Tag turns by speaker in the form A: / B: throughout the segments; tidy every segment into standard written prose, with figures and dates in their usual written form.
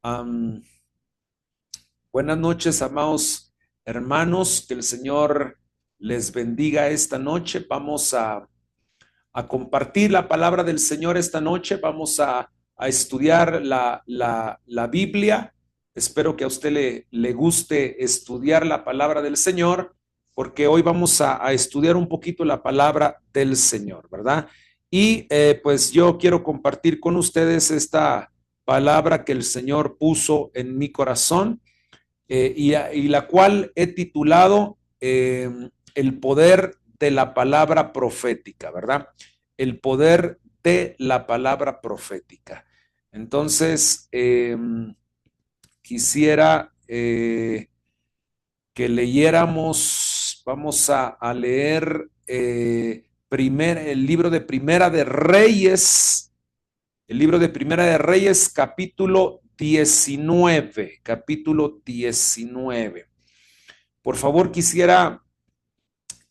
A: Am, Buenas noches, amados hermanos, que el Señor les bendiga esta noche. Vamos a compartir la palabra del Señor esta noche. Vamos a estudiar la Biblia. Espero que a usted le guste estudiar la palabra del Señor, porque hoy vamos a estudiar un poquito la palabra del Señor, ¿verdad? Y pues yo quiero compartir con ustedes esta palabra que el Señor puso en mi corazón, y la cual he titulado El poder de la palabra profética, ¿verdad? El poder de la palabra profética. Entonces, quisiera que leyéramos, vamos a leer el libro de Primera de Reyes, el libro de Primera de Reyes, capítulo 19, capítulo 19. Por favor, quisiera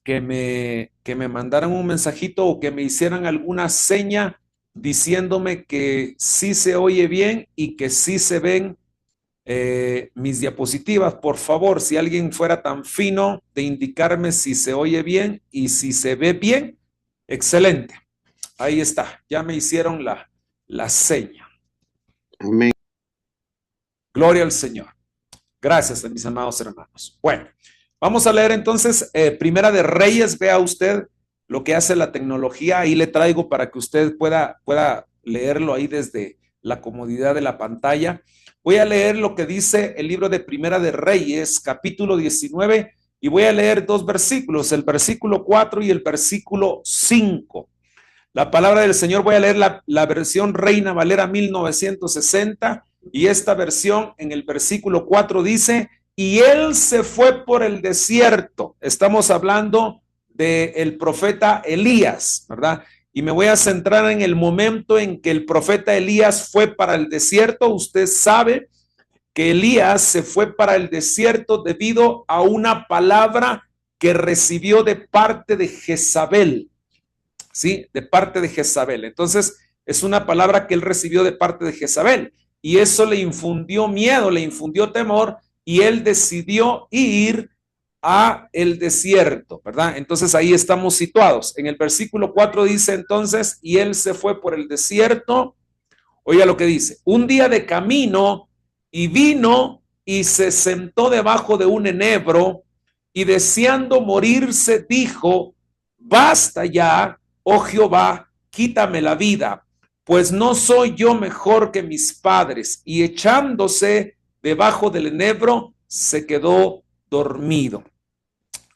A: que me mandaran un mensajito o que me hicieran alguna seña diciéndome que sí se oye bien y que sí se ven mis diapositivas. Por favor, si alguien fuera tan fino de indicarme si se oye bien y si se ve bien, excelente. Ahí está, ya me hicieron la seña.
B: Amén.
A: Gloria al Señor. Gracias, mis amados hermanos. Bueno, vamos a leer entonces Primera de Reyes. Vea usted lo que hace la tecnología. Ahí le traigo para que usted pueda leerlo ahí desde la comodidad de la pantalla. Voy a leer lo que dice el libro de Primera de Reyes, capítulo 19, y voy a leer dos versículos, el versículo 4 y el versículo 5. La palabra del Señor, voy a leer la versión Reina Valera 1960, y esta versión en el versículo 4 dice: y él se fue por el desierto. Estamos hablando del profeta Elías, ¿verdad? Y me voy a centrar en el momento en que el profeta Elías fue para el desierto. Usted sabe que Elías se fue para el desierto debido a una palabra que recibió de parte de Jezabel. ¿Sí? De parte de Jezabel. Entonces, es una palabra que él recibió de parte de Jezabel, y eso le infundió miedo, le infundió temor, y él decidió ir a el desierto, ¿verdad? Entonces ahí estamos situados. En el versículo 4 dice entonces: y él se fue por el desierto. Oiga lo que dice: un día de camino, y vino y se sentó debajo de un enebro, y deseando morirse dijo: basta ya, oh Jehová, quítame la vida, pues no soy yo mejor que mis padres. Y echándose debajo del enebro, se quedó dormido.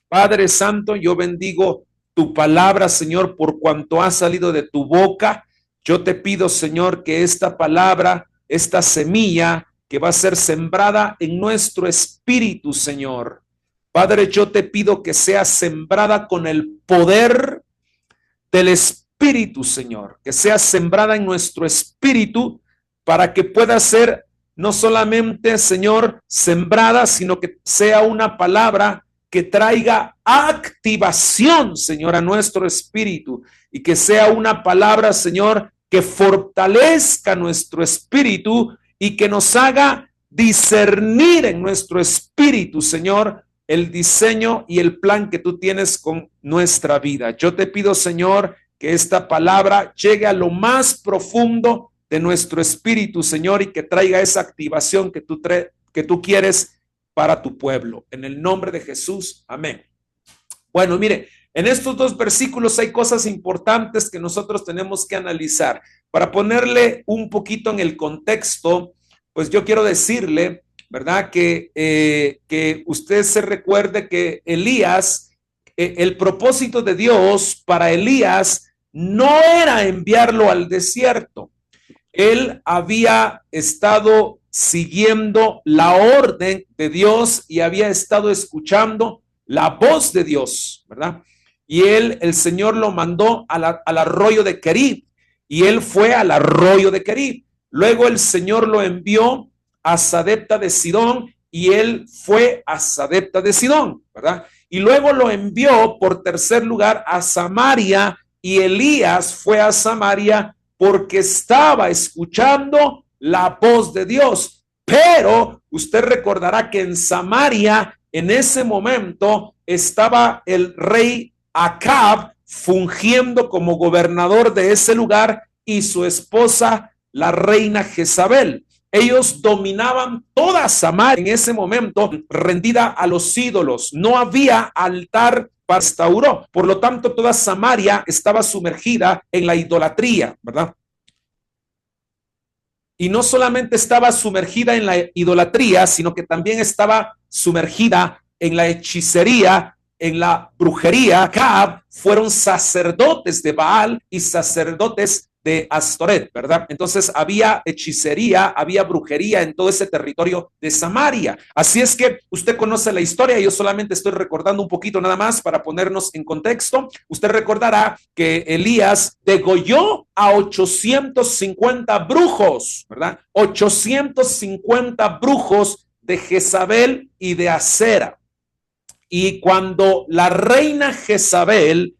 A: Padre Santo, yo bendigo tu palabra, Señor, por cuanto ha salido de tu boca. Yo te pido, Señor, que esta palabra, esta semilla que va a ser sembrada en nuestro espíritu, Señor. Padre, yo te pido que sea sembrada con el poder del Espíritu, Señor, que sea sembrada en nuestro espíritu, para que pueda ser no solamente, Señor, sembrada, sino que sea una palabra que traiga activación, Señor, a nuestro espíritu, y que sea una palabra, Señor, que fortalezca nuestro espíritu y que nos haga discernir en nuestro espíritu, Señor, el diseño y el plan que tú tienes con nuestra vida. Yo te pido, Señor, que esta palabra llegue a lo más profundo de nuestro espíritu, Señor, y que traiga esa activación que tú quieres para tu pueblo. En el nombre de Jesús, amén. Bueno, mire, en estos dos versículos hay cosas importantes que nosotros tenemos que analizar. Para ponerle un poquito en el contexto, pues yo quiero decirle, ¿verdad? Que usted se recuerde que Elías, el propósito de Dios para Elías no era enviarlo al desierto. Él había estado siguiendo la orden de Dios y había estado escuchando la voz de Dios, ¿verdad? Y el Señor lo mandó al arroyo de Querib, y él fue al arroyo de Querib. Luego el Señor lo envió a Sadepta de Sidón, y él fue a Sadepta de Sidón, ¿verdad? Y luego lo envió por tercer lugar a Samaria, y Elías fue a Samaria porque estaba escuchando la voz de Dios. Pero usted recordará que en Samaria, en ese momento, estaba el rey Acab fungiendo como gobernador de ese lugar y su esposa, la reina Jezabel. Ellos dominaban toda Samaria en ese momento, rendida a los ídolos. No había altar para restauró. Por lo tanto, toda Samaria estaba sumergida en la idolatría, ¿verdad? Y no solamente estaba sumergida en la idolatría, sino que también estaba sumergida en la hechicería, en la brujería. Acab fueron sacerdotes de Baal y sacerdotes de Astoret, ¿verdad? Entonces había hechicería, había brujería en todo ese territorio de Samaria. Así es que usted conoce la historia, yo solamente estoy recordando un poquito nada más para ponernos en contexto. Usted recordará que Elías degolló a 850 brujos, ¿verdad? 850 brujos de Jezabel y de Acera. Y cuando la reina Jezabel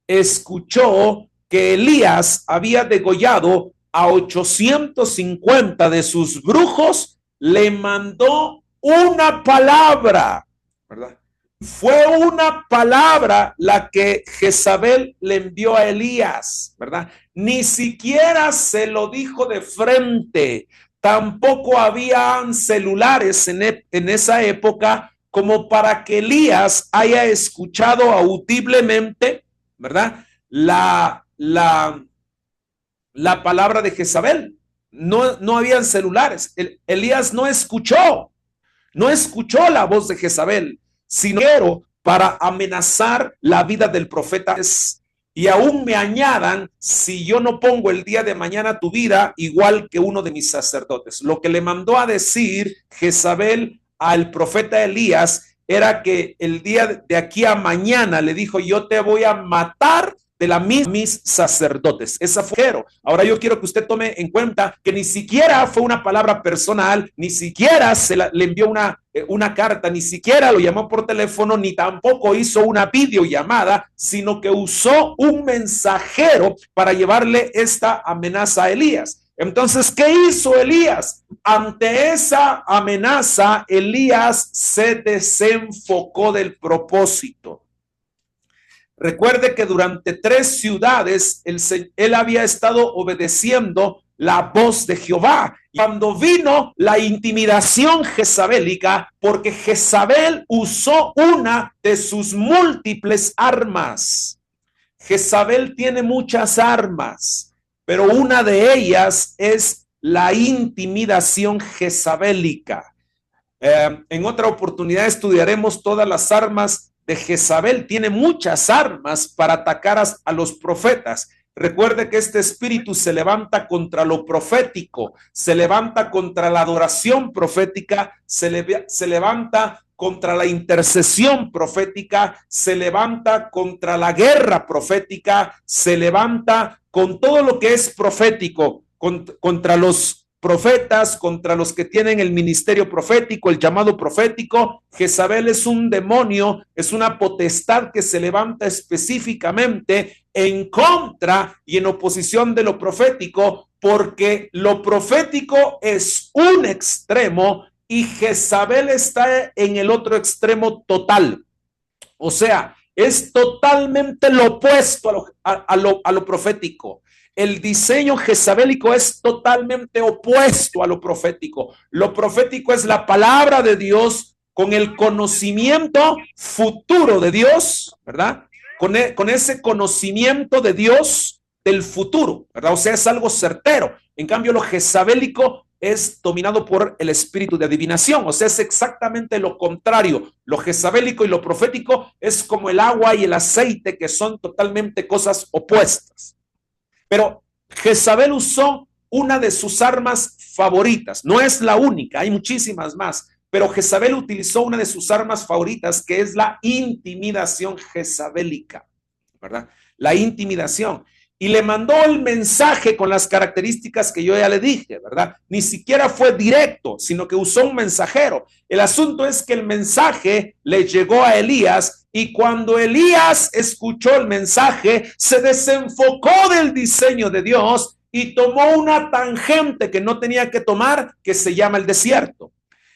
A: escuchó que Elías había degollado a 850 de sus brujos, le mandó una palabra, ¿verdad? Fue una palabra la que Jezabel le envió a Elías, ¿verdad? Ni siquiera se lo dijo de frente, tampoco habían celulares en esa época como para que Elías haya escuchado audiblemente, ¿verdad? La palabra de Jezabel. No habían celulares. Elías no escuchó la voz de Jezabel, sino para amenazar la vida del profeta. Y aún me añadan, si yo no pongo el día de mañana tu vida, igual que uno de mis sacerdotes. Lo que le mandó a decir Jezabel al profeta Elías era que el día de aquí a mañana le dijo, yo te voy a matar de la misma mis sacerdotes. Esa fue. Ahora yo quiero que usted tome en cuenta que ni siquiera fue una palabra personal, ni siquiera le envió una carta, ni siquiera lo llamó por teléfono, ni tampoco hizo una videollamada, sino que usó un mensajero para llevarle esta amenaza a Elías. Entonces, ¿qué hizo Elías? Ante esa amenaza, Elías se desenfocó del propósito. Recuerde que durante 3 ciudades él había estado obedeciendo la voz de Jehová. Cuando vino la intimidación jezabélica, porque Jezabel usó una de sus múltiples armas. Jezabel tiene muchas armas, pero una de ellas es la intimidación jezabélica. En otra oportunidad estudiaremos todas las armas de Jezabel. Tiene muchas armas para atacar a los profetas. Recuerde que este espíritu se levanta contra lo profético, se levanta contra la adoración profética, se levanta contra la intercesión profética, se levanta contra la guerra profética, se levanta con todo lo que es profético, contra los profetas, contra los que tienen el ministerio profético, el llamado profético. Jezabel es un demonio, es una potestad que se levanta específicamente en contra y en oposición de lo profético, porque lo profético es un extremo y Jezabel está en el otro extremo total. O sea, es totalmente lo opuesto a lo profético. El diseño jezabélico es totalmente opuesto a lo profético. Lo profético es la palabra de Dios con el conocimiento futuro de Dios, ¿verdad? Con ese conocimiento de Dios del futuro, ¿verdad? O sea, es algo certero. En cambio, lo jezabélico es dominado por el espíritu de adivinación, o sea, es exactamente lo contrario. Lo jezabélico y lo profético es como el agua y el aceite, que son totalmente cosas opuestas. Pero Jezabel usó una de sus armas favoritas, no es la única, hay muchísimas más, pero Jezabel utilizó una de sus armas favoritas, que es la intimidación jezabélica, ¿verdad? La intimidación. Y le mandó el mensaje con las características que yo ya le dije, ¿verdad? Ni siquiera fue directo, sino que usó un mensajero. El asunto es que el mensaje le llegó a Elías, y cuando Elías escuchó el mensaje, se desenfocó del diseño de Dios y tomó una tangente que no tenía que tomar, que se llama el desierto.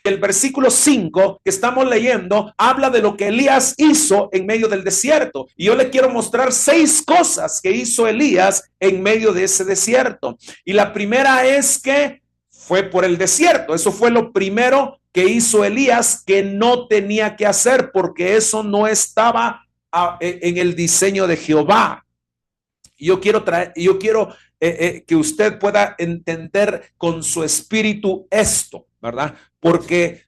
A: el versículo 5 que estamos leyendo habla de lo que Elías hizo en medio del desierto. Y yo le quiero mostrar 6 cosas que hizo Elías en medio de ese desierto. Y la primera es que fue por el desierto. Eso fue lo primero que hizo Elías, que no tenía que hacer porque eso no estaba en el diseño de Jehová. Yo quiero que usted pueda entender con su espíritu esto, ¿verdad? Porque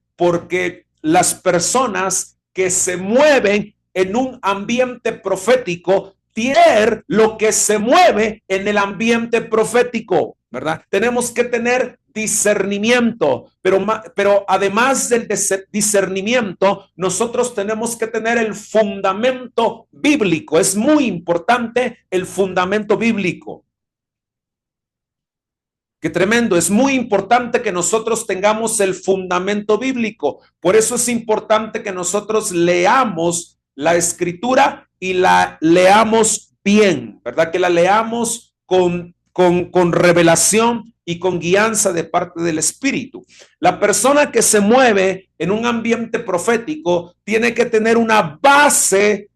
A: las personas que se mueven en un ambiente profético tienen lo que se mueve en el ambiente profético, ¿verdad? Tenemos que tener discernimiento, pero además del discernimiento, nosotros tenemos que tener el fundamento bíblico. Es muy importante el fundamento bíblico. Qué tremendo, es muy importante que nosotros tengamos el fundamento bíblico. Por eso es importante que nosotros leamos la escritura y la leamos bien, ¿verdad? Que la leamos con revelación y con guianza de parte del Espíritu. La persona que se mueve en un ambiente profético tiene que tener una base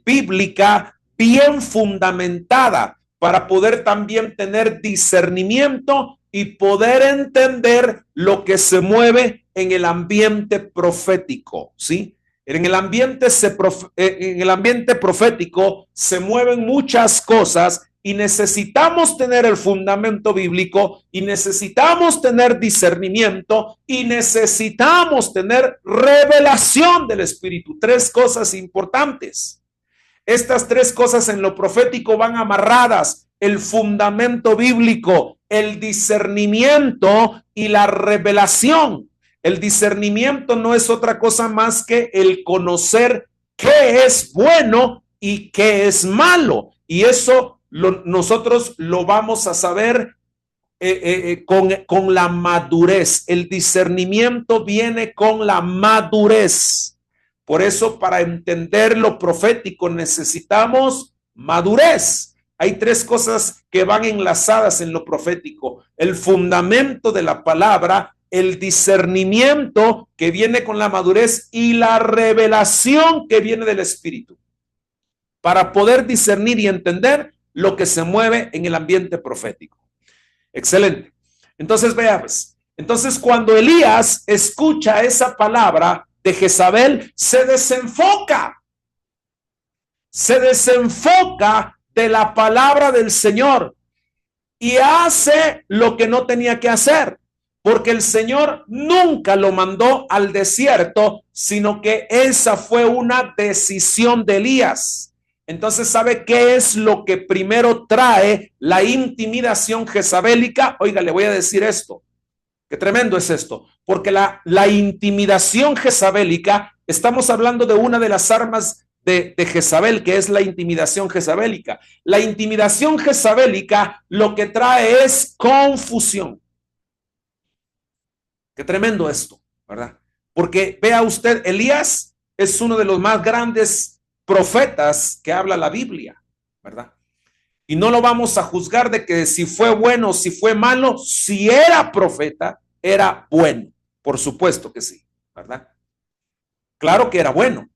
A: bíblica bien fundamentada para poder también tener discernimiento y poder entender lo que se mueve en el ambiente profético, ¿sí? En el ambiente profético se mueven muchas cosas y necesitamos tener el fundamento bíblico y necesitamos tener discernimiento y necesitamos tener revelación del Espíritu. 3 cosas importantes. Estas 3 cosas en lo profético van amarradas: el fundamento bíblico, el discernimiento y la revelación. El discernimiento no es otra cosa más que el conocer qué es bueno y qué es malo. Y eso nosotros lo vamos a saber con la madurez. El discernimiento viene con la madurez. Por eso, para entender lo profético necesitamos madurez. Hay 3 cosas que van enlazadas en lo profético: el fundamento de la palabra, el discernimiento que viene con la madurez y la revelación que viene del Espíritu, para poder discernir y entender lo que se mueve en el ambiente profético. Excelente. Entonces, veamos. Entonces, cuando Elías escucha esa palabra de Jezabel, se desenfoca de la palabra del Señor y hace lo que no tenía que hacer, porque el Señor nunca lo mandó al desierto, sino que esa fue una decisión de Elías. Entonces, ¿sabe qué es lo que primero trae la intimidación jezabélica? Oiga, le voy a decir esto. Qué tremendo es esto, porque la intimidación jezabélica, estamos hablando de una de las armas de Jezabel, que es la intimidación jezabélica. La intimidación jezabélica lo que trae es confusión. Qué tremendo esto, ¿verdad? Porque vea usted, Elías es uno de los más grandes profetas que habla la Biblia, ¿verdad? Y no lo vamos a juzgar de que si fue bueno o si fue malo. Si era profeta, era bueno. Por supuesto que sí, ¿verdad? Claro que era bueno.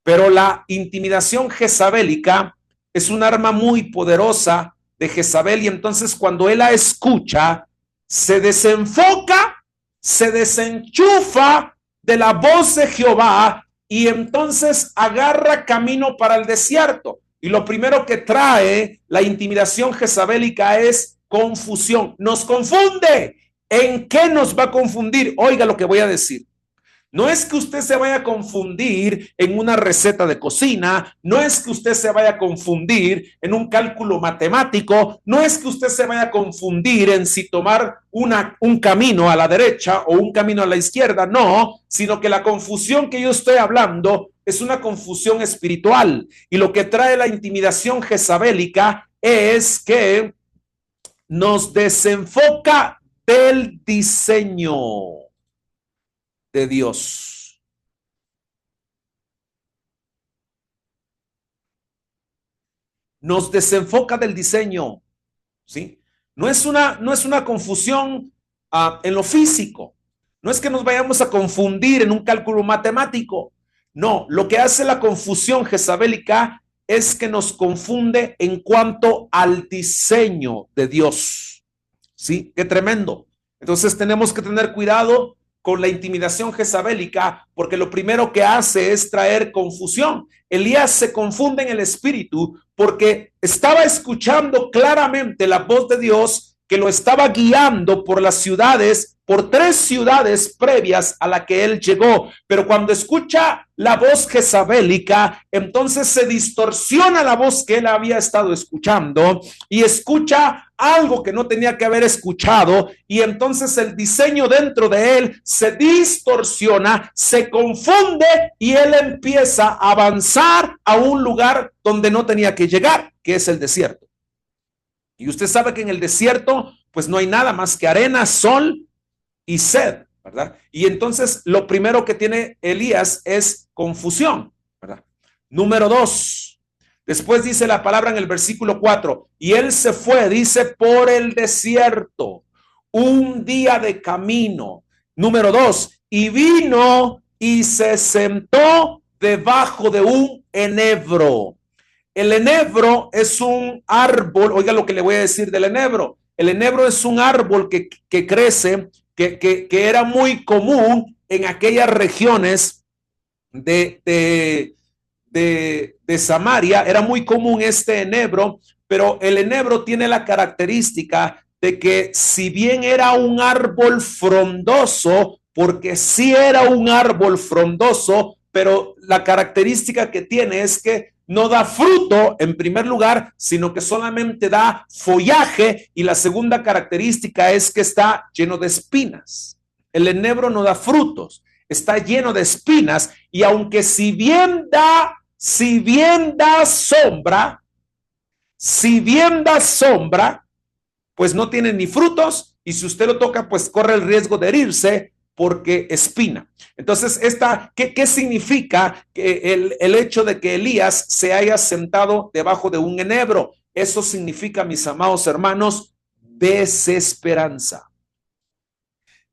A: Pero la intimidación jezabélica es un arma muy poderosa de Jezabel, y entonces cuando él la escucha, se desenfoca, se desenchufa de la voz de Jehová y entonces agarra camino para el desierto. Y lo primero que trae la intimidación jezabélica es confusión. Nos confunde. ¿En qué nos va a confundir? Oiga lo que voy a decir. No es que usted se vaya a confundir en una receta de cocina, no es que usted se vaya a confundir en un cálculo matemático, no es que usted se vaya a confundir en si tomar un camino a la derecha o un camino a la izquierda, no, sino que la confusión que yo estoy hablando es una confusión espiritual. Y lo que trae la intimidación jezabélica es que nos desenfoca del diseño de Dios. Nos desenfoca del diseño, ¿sí? No es una confusión en lo físico. No es que nos vayamos a confundir en un cálculo matemático. No, lo que hace la confusión jezabélica es que nos confunde en cuanto al diseño de Dios. ¿Sí? Qué tremendo. Entonces tenemos que tener cuidado con la intimidación jezabélica, porque lo primero que hace es traer confusión. Elías se confunde en el espíritu porque estaba escuchando claramente la voz de Dios que lo estaba guiando por las ciudades, por 3 ciudades previas a la que él llegó. Pero cuando escucha la voz jezabélica, entonces se distorsiona la voz que él había estado escuchando y escucha algo que no tenía que haber escuchado, y entonces el diseño dentro de él se distorsiona, se confunde y él empieza a avanzar a un lugar donde no tenía que llegar, que es el desierto. Y usted sabe que en el desierto pues no hay nada más que arena, sol y sed, ¿verdad? Y entonces lo primero que tiene Elías es confusión, ¿verdad? Número 2. Después dice la palabra en el versículo 4, y él se fue, dice, por el desierto, un día de camino. Número 2, y vino y se sentó debajo de un enebro. El enebro es un árbol, oiga lo que le voy a decir del enebro. El enebro es un árbol que crece, que era muy común en aquellas regiones de Samaria. Era muy común este enebro, pero el enebro tiene la característica de que si bien era un árbol frondoso, porque sí era un árbol frondoso, pero la característica que tiene es que no da fruto en primer lugar, sino que solamente da follaje, y la segunda característica es que está lleno de espinas. El enebro no da frutos, está lleno de espinas, y aunque si bien da sombra, pues no tiene ni frutos, y si usted lo toca, pues corre el riesgo de herirse porque espina. Entonces, ¿qué significa el hecho de que Elías se haya sentado debajo de un enebro? Eso significa, mis amados hermanos, desesperanza.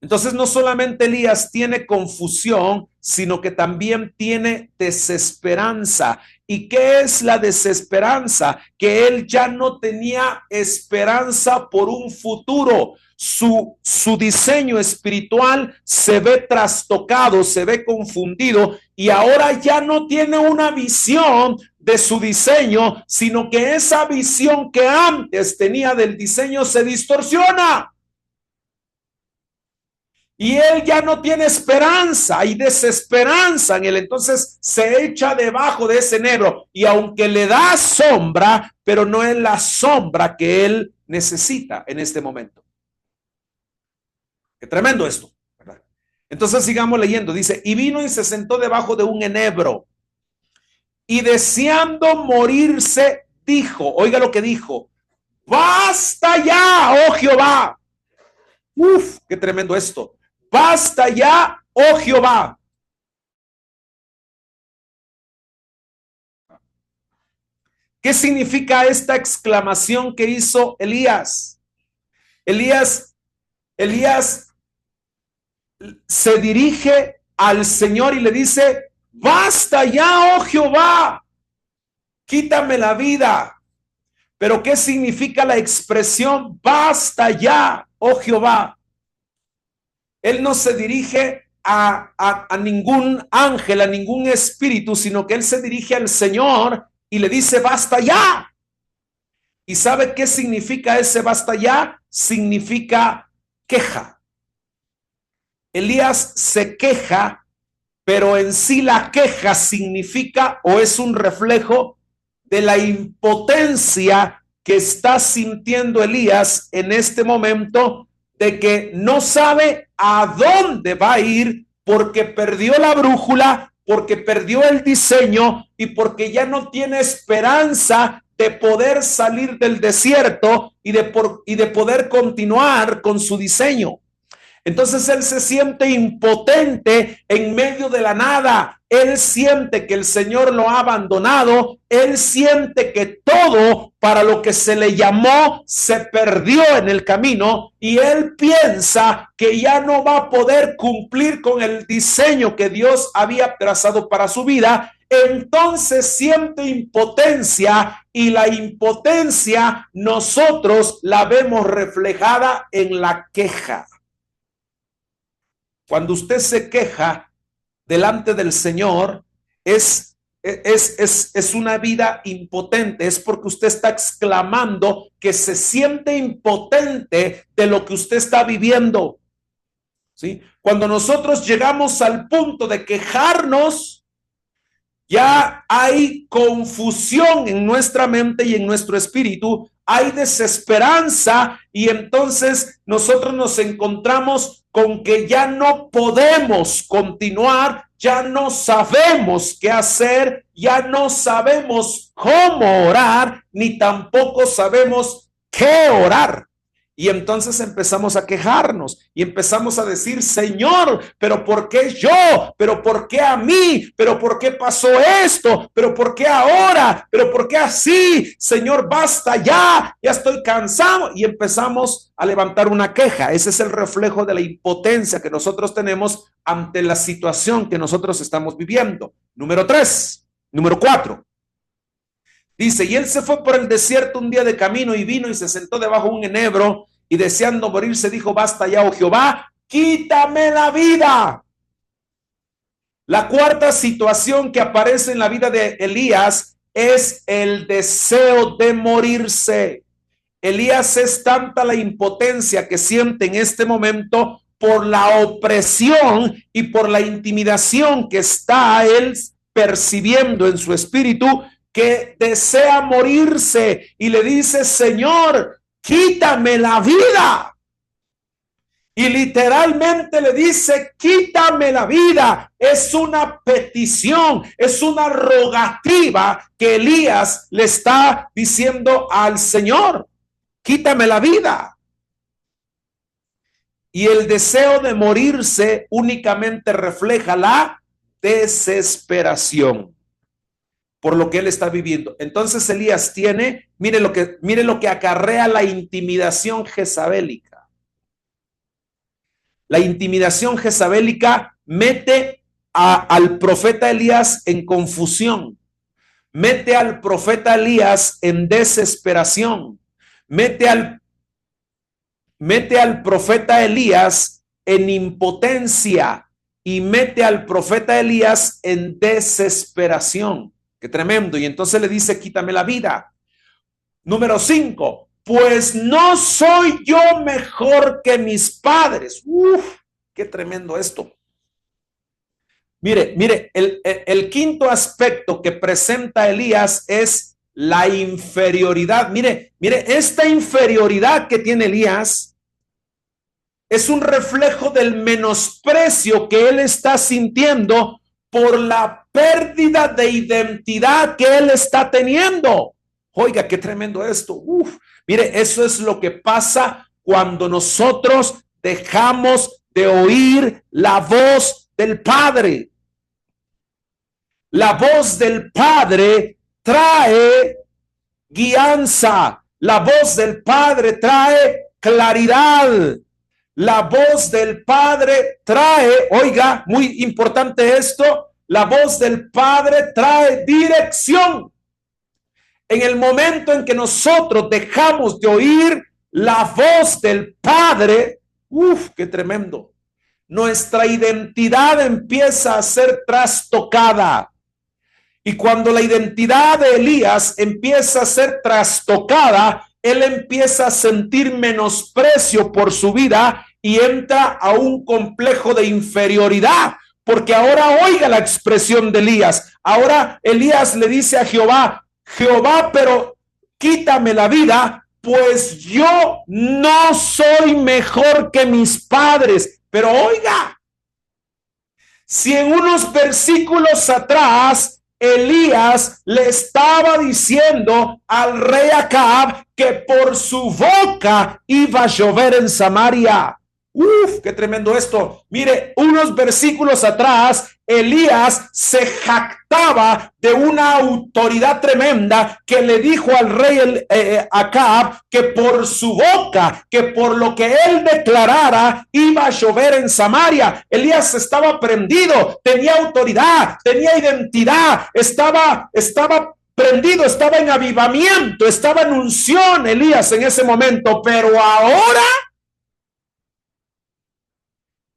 A: Entonces, no solamente Elías tiene confusión, sino que también tiene desesperanza. ¿Y qué es la desesperanza? Que él ya no tenía esperanza por un futuro. Su diseño espiritual se ve trastocado, se ve confundido, y ahora ya no tiene una visión de su diseño, sino que esa visión que antes tenía del diseño se distorsiona. Y él ya no tiene esperanza, hay desesperanza en él. Entonces se echa debajo de ese enebro, y aunque le da sombra, pero no es la sombra que él necesita en este momento. Qué tremendo esto, ¿verdad? Entonces sigamos leyendo. Dice, y vino y se sentó debajo de un enebro, y deseando morirse, dijo, oiga lo que dijo, basta ya, oh Jehová. Uf, qué tremendo esto. Basta ya, oh Jehová. ¿Qué significa esta exclamación que hizo Elías? Elías se dirige al Señor y le dice, basta ya, oh Jehová, quítame la vida. Pero ¿qué significa la expresión basta ya, oh Jehová? Él no se dirige a ningún ángel, a ningún espíritu, sino que él se dirige al Señor y le dice basta ya. ¿Y sabe qué significa ese basta ya? Significa queja. Elías se queja, pero en sí la queja significa o es un reflejo de la impotencia que está sintiendo Elías en este momento, de que no sabe a dónde va a ir porque perdió la brújula, porque perdió el diseño y porque ya no tiene esperanza de poder salir del desierto y de poder continuar con su diseño. Entonces él se siente impotente en medio de la nada. él siente que el Señor lo ha abandonado, él siente que todo para lo que se le llamó se perdió en el camino y él piensa que ya no va a poder cumplir con el diseño que Dios había trazado para su vida. Entonces siente impotencia y la impotencia nosotros la vemos reflejada en la queja. Cuando usted se queja delante del Señor, es una vida impotente, es porque usted está exclamando que se siente impotente de lo que usted está viviendo. ¿Sí? Cuando nosotros llegamos al punto de quejarnos, ya hay confusión en nuestra mente y en nuestro espíritu, hay desesperanza y entonces nosotros nos encontramos con que ya no podemos continuar, ya no sabemos qué hacer, ya no sabemos cómo orar, ni tampoco sabemos qué orar. Y entonces empezamos a quejarnos y empezamos a decir, Señor, pero ¿por qué yo? ¿Pero por qué a mí? ¿Pero por qué pasó esto? ¿Pero por qué ahora? ¿Pero por qué así? Señor, basta ya, ya estoy cansado. Y empezamos a levantar una queja. Ese es el reflejo de la impotencia que nosotros tenemos ante la situación que nosotros estamos viviendo. Número 4. Dice, y él se fue por el desierto un día de camino y vino y se sentó debajo de un enebro y deseando morirse dijo, basta ya, oh Jehová, quítame la vida. La cuarta situación que aparece en la vida de Elías es el deseo de morirse. Elías es tanta la impotencia que siente en este momento por la opresión y por la intimidación que está él percibiendo en su espíritu, que desea morirse y le dice, Señor, quítame la vida. Y literalmente le dice, quítame la vida. Es una petición, es una rogativa que Elías le está diciendo al Señor, quítame la vida. Y el deseo de morirse únicamente refleja la desesperación por lo que él está viviendo. Entonces Elías tiene, mire lo que acarrea la intimidación jezabélica. La intimidación jezabélica mete al profeta Elías en confusión, mete al profeta Elías en desesperación, mete al profeta Elías en impotencia y mete al profeta Elías en desesperación. Qué tremendo. Y entonces le dice, quítame la vida. Número 5, pues no soy yo mejor que mis padres. Uf, qué tremendo esto. Mire, el quinto aspecto que presenta Elías es la inferioridad. Mire, esta inferioridad que tiene Elías es un reflejo del menosprecio que él está sintiendo por la pérdida de identidad que él está teniendo. Oiga, qué tremendo esto. Uf, mire, eso es lo que pasa cuando nosotros dejamos de oír la voz del Padre. La voz del Padre trae guianza. La voz del Padre trae claridad. La voz del Padre trae, oiga, muy importante esto, la voz del Padre trae dirección. En el momento en que nosotros dejamos de oír la voz del Padre, uf, qué tremendo, nuestra identidad empieza a ser trastocada. Y cuando la identidad de Elías empieza a ser trastocada, él empieza a sentir menosprecio por su vida y entra a un complejo de inferioridad, porque ahora oiga la expresión de Elías. Ahora Elías le dice a Jehová, Jehová, pero quítame la vida, pues yo no soy mejor que mis padres. Pero oiga, si en unos versículos atrás Elías le estaba diciendo al rey Acab que por su boca iba a llover en Samaria. Uf, qué tremendo esto. Mire, unos versículos atrás, Elías se jactaba de una autoridad tremenda que le dijo al rey Acab que por su boca, que por lo que él declarara, iba a llover en Samaria. Elías estaba prendido, tenía autoridad, tenía identidad, estaba prendido, estaba en avivamiento, estaba en unción Elías en ese momento, pero ahora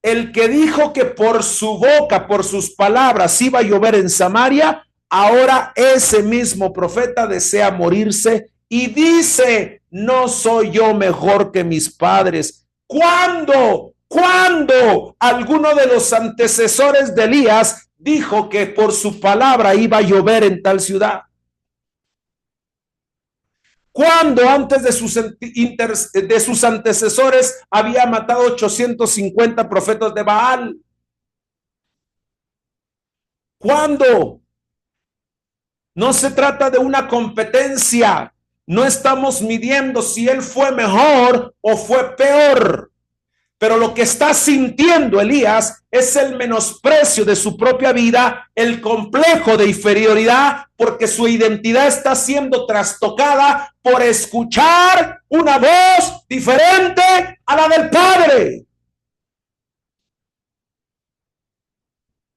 A: el que dijo que por su boca, por sus palabras iba a llover en Samaria, ahora ese mismo profeta desea morirse y dice, no soy yo mejor que mis padres. ¿Cuándo alguno de los antecesores de Elías dijo que por su palabra iba a llover en tal ciudad? Cuando antes de sus antecesores había matado 850 profetas de Baal? ¿Cuándo? No se trata de una competencia. No estamos midiendo si él fue mejor o fue peor. Pero lo que está sintiendo Elías es el menosprecio de su propia vida, el complejo de inferioridad, porque su identidad está siendo trastocada por escuchar una voz diferente a la del Padre.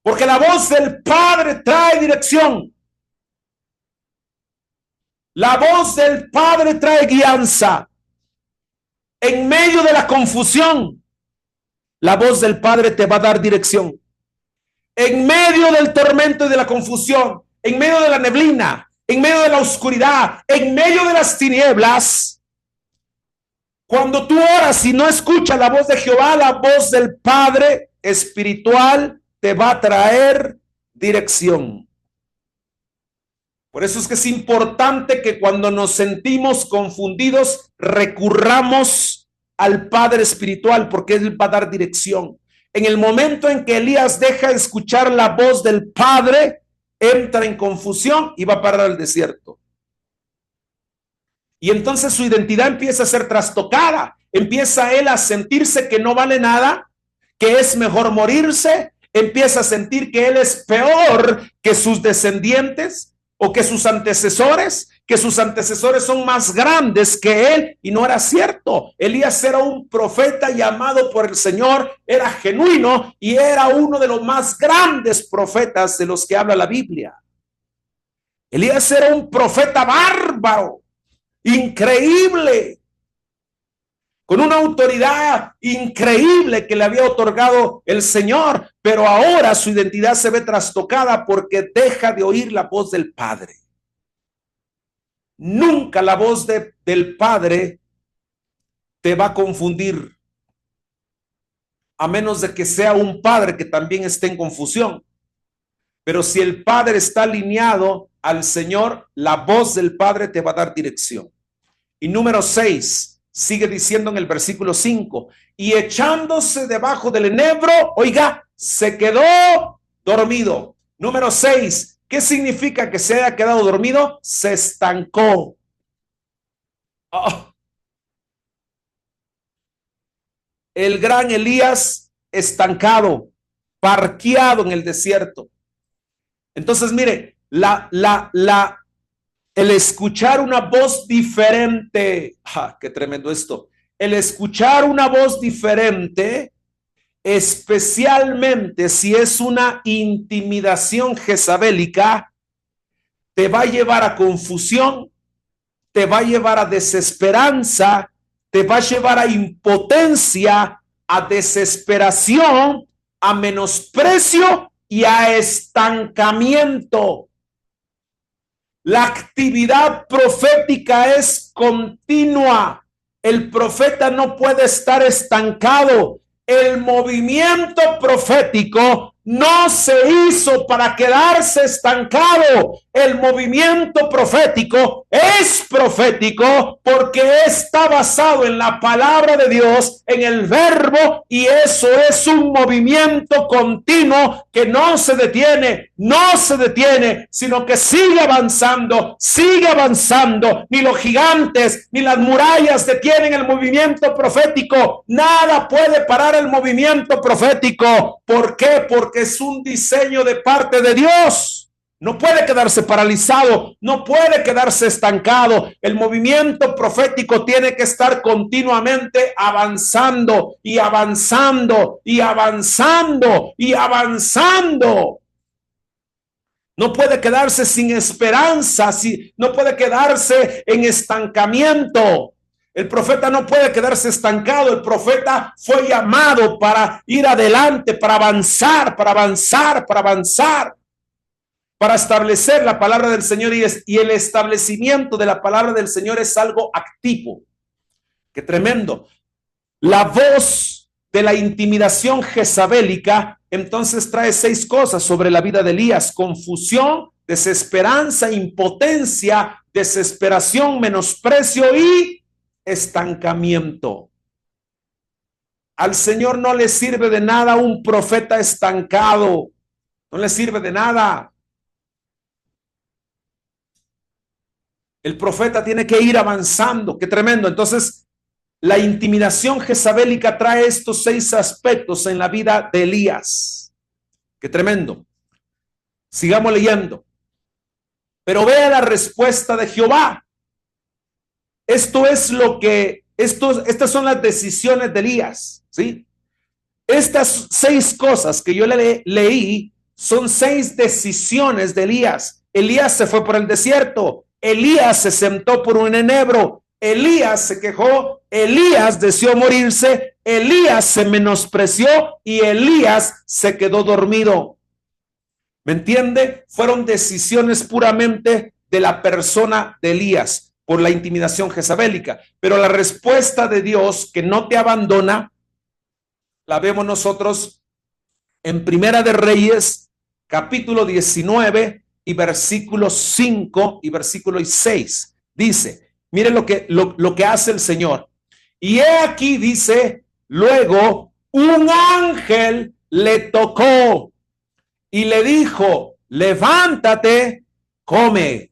A: Porque la voz del Padre trae dirección. La voz del Padre trae guianza. En medio de la confusión, la voz del Padre te va a dar dirección. En medio del tormento y de la confusión, en medio de la neblina, en medio de la oscuridad, en medio de las tinieblas, cuando tú oras y no escuchas la voz de Jehová, la voz del Padre espiritual te va a traer dirección. Por eso es que es importante que cuando nos sentimos confundidos, recurramos al Padre espiritual, porque Él va a dar dirección. En el momento en que Elías deja de escuchar la voz del Padre, entra en confusión y va a parar al desierto. Y entonces su identidad empieza a ser trastocada, empieza él a sentirse que no vale nada, que es mejor morirse, empieza a sentir que él es peor que sus descendientes o que sus antecesores son más grandes que él, y no era cierto. Elías era un profeta llamado por el Señor, era genuino y era uno de los más grandes profetas de los que habla la Biblia. Elías era un profeta bárbaro, increíble, con una autoridad increíble que le había otorgado el Señor, pero ahora su identidad se ve trastocada porque deja de oír la voz del Padre. Nunca la voz del Padre te va a confundir, a menos de que sea un padre que también esté en confusión. Pero si el Padre está alineado al Señor, la voz del Padre te va a dar dirección. Y número 6, sigue diciendo en el versículo 5, y echándose debajo del enebro, oiga, se quedó dormido. Número 6, ¿qué significa que se haya quedado dormido? Se estancó. Oh. El gran Elías estancado, parqueado en el desierto. Entonces, mire, el escuchar una voz diferente, qué tremendo esto, el escuchar una voz diferente, especialmente si es una intimidación jezabélica, te va a llevar a confusión, te va a llevar a desesperanza, te va a llevar a impotencia, a desesperación, a menosprecio y a estancamiento. La actividad profética es continua. El profeta no puede estar estancado. El movimiento profético no se hizo para quedarse estancado. El movimiento profético es profético porque está basado en la palabra de Dios, en el verbo, y eso es un movimiento continuo que no se detiene. no se detiene, sino que sigue avanzando, ni los gigantes ni las murallas detienen el movimiento profético. Nada puede parar el movimiento profético. ¿Por qué? Porque es un diseño de parte de Dios. No puede quedarse paralizado, no puede quedarse estancado. El movimiento profético tiene que estar continuamente avanzando y avanzando y avanzando y avanzando. No puede quedarse sin esperanza, no puede quedarse en estancamiento. El profeta no puede quedarse estancado. El profeta fue llamado para ir adelante, para avanzar, para avanzar, para avanzar, para establecer la palabra del Señor, y el establecimiento de la palabra del Señor es algo activo. Qué tremendo. La voz de la intimidación jezabélica entonces trae 6 cosas sobre la vida de Elías: confusión, desesperanza, impotencia, desesperación, menosprecio y estancamiento. Al Señor no le sirve de nada un profeta estancado, no le sirve de nada. El profeta tiene que ir avanzando. Qué tremendo. Entonces, la intimidación jezabélica trae estos 6 aspectos en la vida de Elías. Qué tremendo. Sigamos leyendo. Pero vea la respuesta de Jehová. Estas son las decisiones de Elías, ¿sí? Estas 6 cosas que yo leí son 6 decisiones de Elías. Elías se fue por el desierto. Elías se sentó por un enebro. Elías se quejó. Elías deseó morirse. Elías se menospreció y Elías se quedó dormido. ¿Me entiende? Fueron decisiones puramente de la persona de Elías por la intimidación jezabélica. Pero la respuesta de Dios, que no te abandona, la vemos nosotros en Primera de Reyes, capítulo 19 y versículos 5 y versículo 6. Dice, miren lo que hace el Señor. Y he aquí, dice, luego un ángel le tocó y le dijo, levántate, come.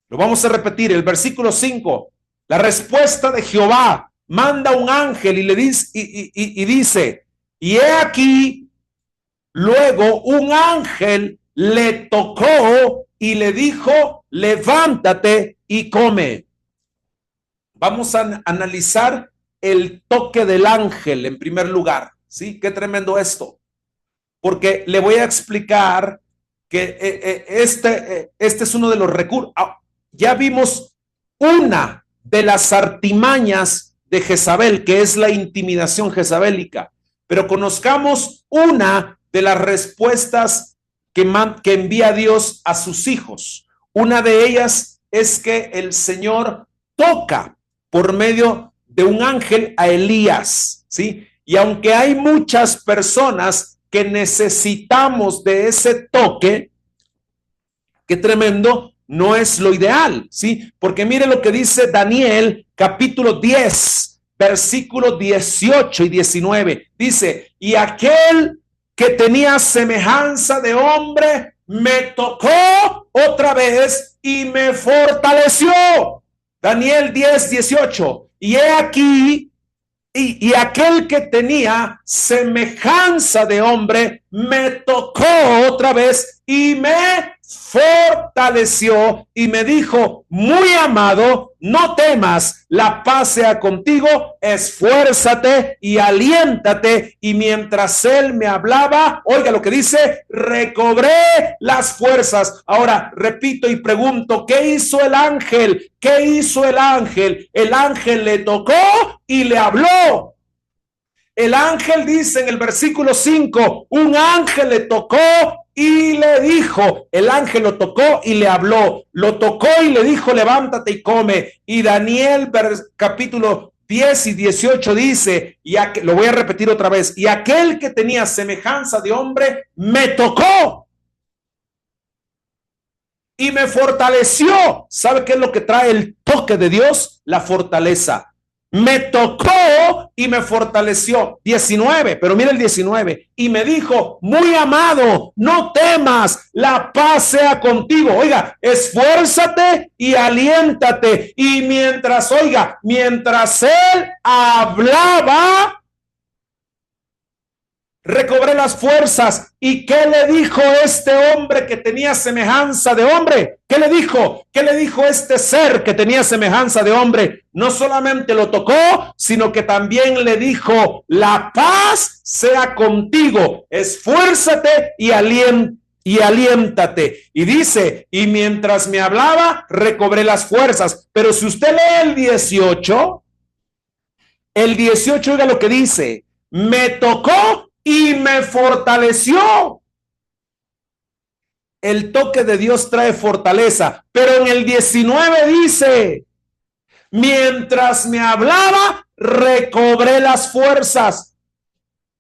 A: Lo vamos a repetir, el versículo 5. La respuesta de Jehová: manda un ángel y le dice, y dice, y he aquí, luego un ángel le tocó y le dijo, levántate y come. Vamos a analizar el toque del ángel en primer lugar. ¿Sí? Qué tremendo esto. Porque le voy a explicar que este es uno de los recursos. Ya vimos una de las artimañas de Jezabel, que es la intimidación jezabélica. Pero conozcamos una de las respuestas que envía Dios a sus hijos. Una de ellas es que el Señor toca por medio de un ángel a Elías, ¿sí? Y aunque hay muchas personas que necesitamos de ese toque, qué tremendo, no es lo ideal, ¿sí? Porque mire lo que dice Daniel, capítulo 10, versículos 18 y 19. Dice, y aquel que tenía semejanza de hombre me tocó otra vez y me fortaleció. Daniel 10, 18. Y he aquí, y aquel que tenía semejanza de hombre me tocó otra vez y me fortaleció y me dijo, muy amado, no temas, la paz sea contigo, esfuérzate y aliéntate. Y mientras él me hablaba, oiga lo que dice, recobré las fuerzas. Ahora repito y pregunto, ¿qué hizo el ángel? ¿Qué hizo el ángel? El ángel le tocó y le habló. El ángel dice en el versículo 5, un ángel le tocó y le dijo, el ángel lo tocó y le habló, lo tocó y le dijo, levántate y come. Y Daniel capítulo 10 y 18 dice, lo voy a repetir otra vez, y aquel que tenía semejanza de hombre me tocó y me fortaleció. ¿Sabe qué es lo que trae el toque de Dios? La fortaleza. me tocó y me fortaleció. 19, pero mira el 19. Y me dijo, muy amado, no temas, la paz sea contigo. Oiga, esfuérzate y aliéntate. Y mientras él hablaba, recobré las fuerzas. ¿Y qué le dijo este hombre que tenía semejanza de hombre? ¿Qué le dijo? ¿Qué le dijo este ser que tenía semejanza de hombre? No solamente lo tocó, sino que también le dijo, la paz sea contigo, esfuérzate y aliéntate. Y dice, y mientras me hablaba, recobré las fuerzas. Pero si usted lee el 18, oiga lo que dice, me tocó y me fortaleció. El toque de Dios trae fortaleza, pero en el 19 dice, mientras me hablaba, recobré las fuerzas.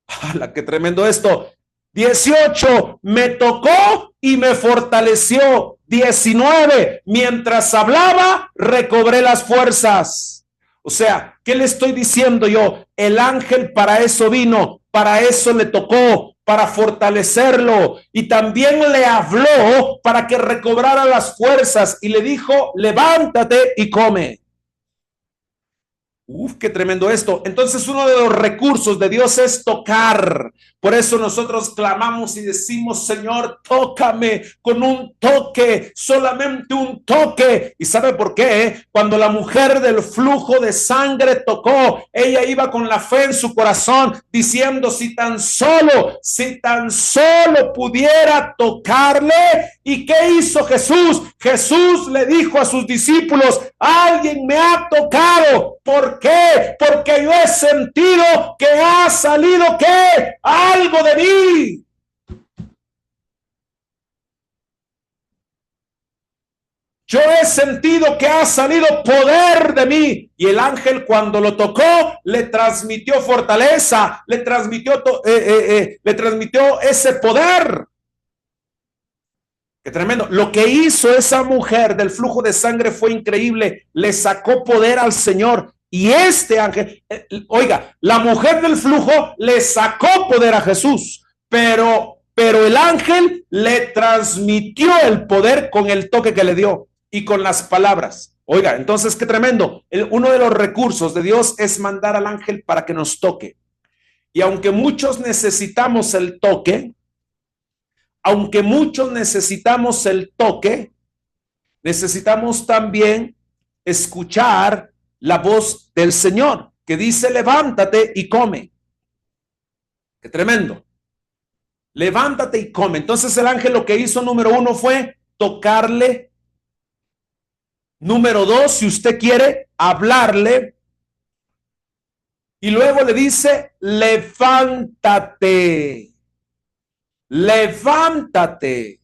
A: ¡Hala, qué tremendo esto! 18, me tocó y me fortaleció. 19, mientras hablaba, recobré las fuerzas. O sea, ¿qué le estoy diciendo yo? El ángel para eso vino, para eso le tocó, para fortalecerlo, y también le habló para que recobrara las fuerzas y le dijo, levántate y come. Uf, qué tremendo esto. Entonces, uno de los recursos de Dios es tocar. Por eso nosotros clamamos y decimos, Señor, tócame con un toque, solamente un toque. ¿Y sabe por qué? Cuando la mujer del flujo de sangre tocó, ella iba con la fe en su corazón, diciendo, si tan solo pudiera tocarle. ¿Y qué hizo Jesús? Jesús le dijo a sus discípulos, alguien me ha tocado. ¿Por qué? Porque yo he sentido que ha salido, ¿qué? Algo de mí. Yo he sentido que ha salido poder de mí. Y el ángel, cuando lo tocó, le transmitió fortaleza, le transmitió ese poder. Qué tremendo. Lo que hizo esa mujer del flujo de sangre fue increíble. Le sacó poder al Señor. Y este ángel, oiga, la mujer del flujo le sacó poder a Jesús, pero el ángel le transmitió el poder con el toque que le dio y con las palabras. Oiga, entonces qué tremendo. Uno de los recursos de Dios es mandar al ángel para que nos toque. Y aunque muchos necesitamos el toque, necesitamos también escuchar la voz del Señor, que dice, levántate y come. Qué tremendo. Levántate y come. Entonces el ángel lo que hizo, número 1, fue tocarle. Número 2, si usted quiere, hablarle. Y luego le dice, levántate. Levántate.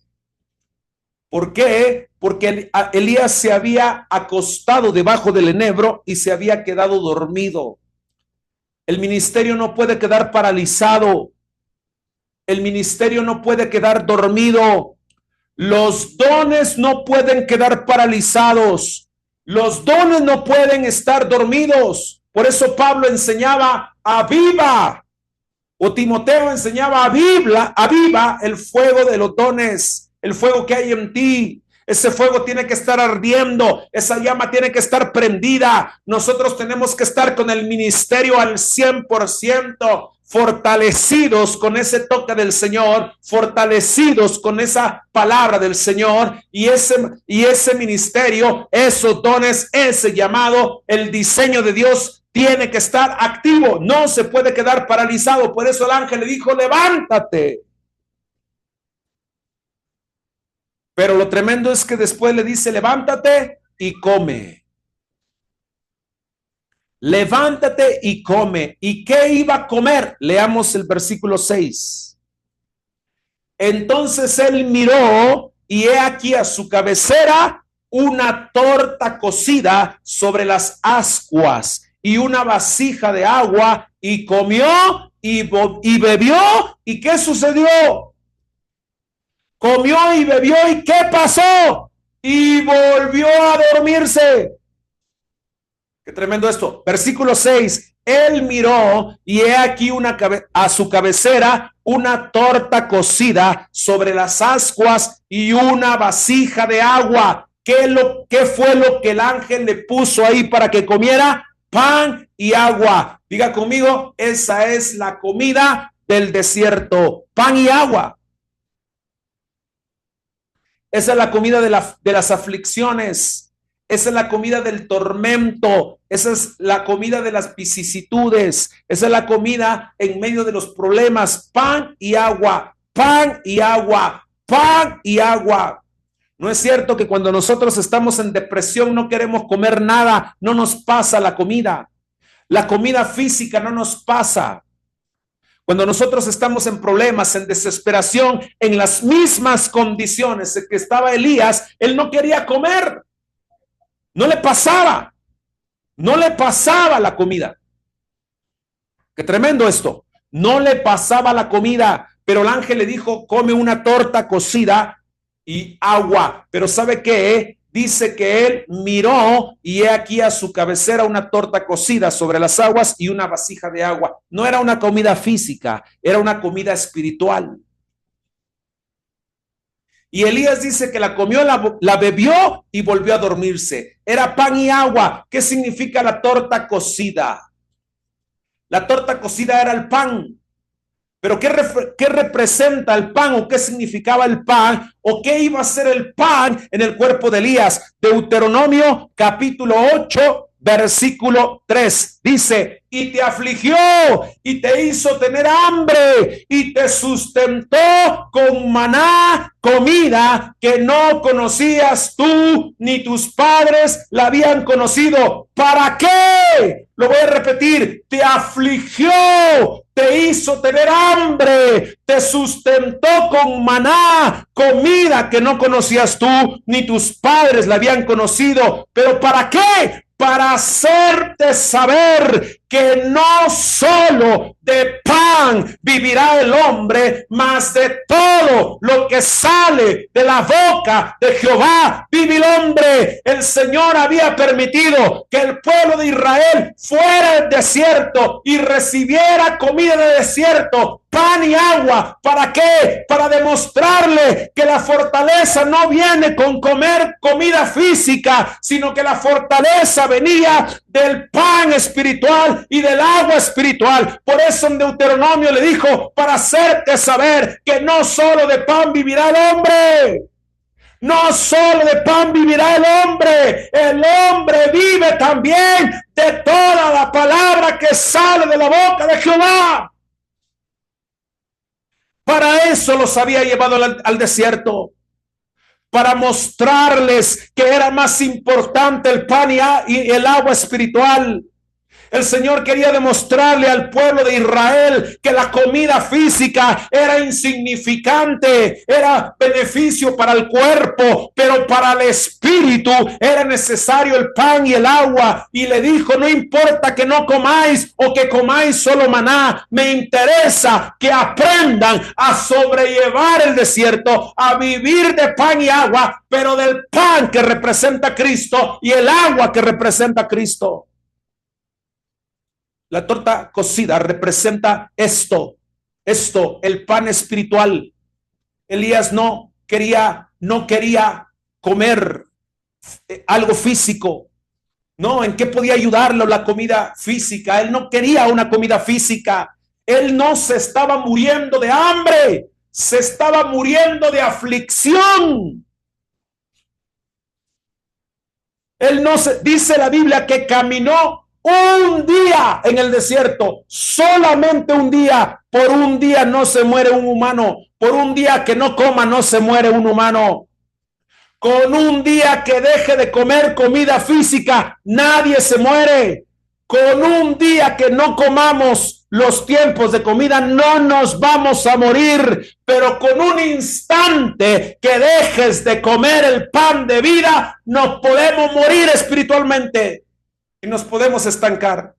A: ¿Por qué? Porque Elías se había acostado debajo del enebro y se había quedado dormido. El ministerio no puede quedar paralizado. El ministerio no puede quedar dormido. Los dones no pueden quedar paralizados. Los dones no pueden estar dormidos. Por eso Pablo enseñaba, aviva. O Timoteo enseñaba, aviva el fuego de los dones, el fuego que hay en ti. Ese fuego tiene que estar ardiendo, esa llama tiene que estar prendida. Nosotros tenemos que estar con el ministerio al 100%, fortalecidos con ese toque del Señor, fortalecidos con esa palabra del Señor, y ese ministerio, esos dones, ese llamado, el diseño de Dios tiene que estar activo, no se puede quedar paralizado. Por eso el ángel le dijo, levántate. Pero lo tremendo es que después le dice, levántate y come. Levántate y come. ¿Y qué iba a comer? Leamos el versículo 6. Entonces él miró y he aquí a su cabecera una torta cocida sobre las ascuas y una vasija de agua, y comió y bebió. ¿Y qué sucedió? Comió y bebió, ¿y qué pasó? Y volvió a dormirse. Qué tremendo esto. Versículo 6. Él miró y he aquí a su cabecera una torta cocida sobre las ascuas y una vasija de agua. ¿Qué fue lo que el ángel le puso ahí para que comiera? Pan y agua. Diga conmigo, esa es la comida del desierto. Pan y agua. Esa es la comida de las aflicciones. Esa es la comida del tormento. Esa es la comida de las vicisitudes. Esa es la comida en medio de los problemas. Pan y agua, pan y agua, pan y agua. No es cierto que cuando nosotros estamos en depresión no queremos comer nada, no nos pasa la comida. La comida física no nos pasa. Cuando nosotros estamos en problemas, en desesperación, en las mismas condiciones en que estaba Elías, él no quería comer. No le pasaba la comida. Qué tremendo esto. No le pasaba la comida, pero el ángel le dijo, come una torta cocida y agua. Pero ¿sabe qué? Dice que él miró y he aquí a su cabecera una torta cocida sobre las aguas y una vasija de agua. No era una comida física, era una comida espiritual. Y Elías dice que la comió, la bebió y volvió a dormirse. Era pan y agua. ¿Qué significa la torta cocida? La torta cocida era el pan. Pero ¿qué representa el pan o qué significaba el pan o qué iba a ser el pan en el cuerpo de Elías? Deuteronomio capítulo 8, versículo 3 dice, y te afligió y te hizo tener hambre y te sustentó con maná, comida que no conocías tú ni tus padres la habían conocido. ¿Para qué? Lo voy a repetir, te afligió, te hizo tener hambre, te sustentó con maná, comida que no conocías tú ni tus padres la habían conocido. ¿Pero para qué? Para hacerte saber que no solo de pan vivirá el hombre, mas de todo lo que sale de la boca de Jehová vive el hombre. El Señor había permitido que el pueblo de Israel fuera al desierto y recibiera comida de desierto, pan y agua. ¿Para qué? Para demostrarle que la fortaleza no viene con comer comida física, sino que la fortaleza venía del pan espiritual y del agua espiritual. Por eso en Deuteronomio le dijo, para hacerte saber que no solo de pan vivirá el hombre. No solo de pan vivirá el hombre vive también de toda la palabra que sale de la boca de Jehová. Para eso los había llevado al desierto, para mostrarles que era más importante el pan y el agua espiritual. El Señor quería demostrarle al pueblo de Israel que la comida física era insignificante, era beneficio para el cuerpo, pero para el espíritu era necesario el pan y el agua. Y le dijo, no importa que no comáis o que comáis solo maná, me interesa que aprendan a sobrellevar el desierto, a vivir de pan y agua, pero del pan que representa a Cristo y el agua que representa a Cristo. La torta cocida representa esto, el pan espiritual. Elías no quería comer algo físico. No, ¿en qué podía ayudarlo la comida física? Él no quería una comida física. Él no se estaba muriendo de hambre, se estaba muriendo de aflicción. Él no se, dice la Biblia que caminó un día en el desierto, solamente un día. Por un día no se muere un humano. Por un día que no coma no se muere un humano. Con un día que deje de comer comida física, nadie se muere. Con un día que no comamos los tiempos de comida, no nos vamos a morir. Pero con un instante que dejes de comer el pan de vida, nos podemos morir espiritualmente. Y nos podemos estancar.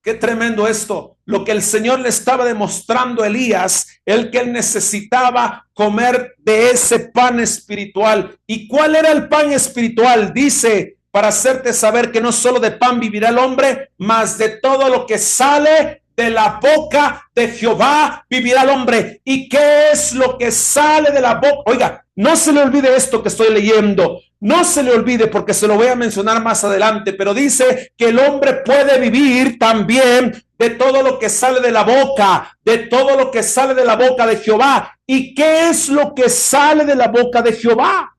A: Qué tremendo esto. Lo que el Señor le estaba demostrando a Elías, que él necesitaba comer de ese pan espiritual. ¿Y cuál era el pan espiritual? Dice, para hacerte saber que no solo de pan vivirá el hombre, mas de todo lo que sale de la boca de Jehová vivirá el hombre. ¿Y qué es lo que sale de la boca? Oiga, no se le olvide esto que estoy leyendo. No se le olvide porque se lo voy a mencionar más adelante, pero dice que el hombre puede vivir también de todo lo que sale de la boca, de todo lo que sale de la boca de Jehová. ¿Y qué es lo que sale de la boca de Jehová?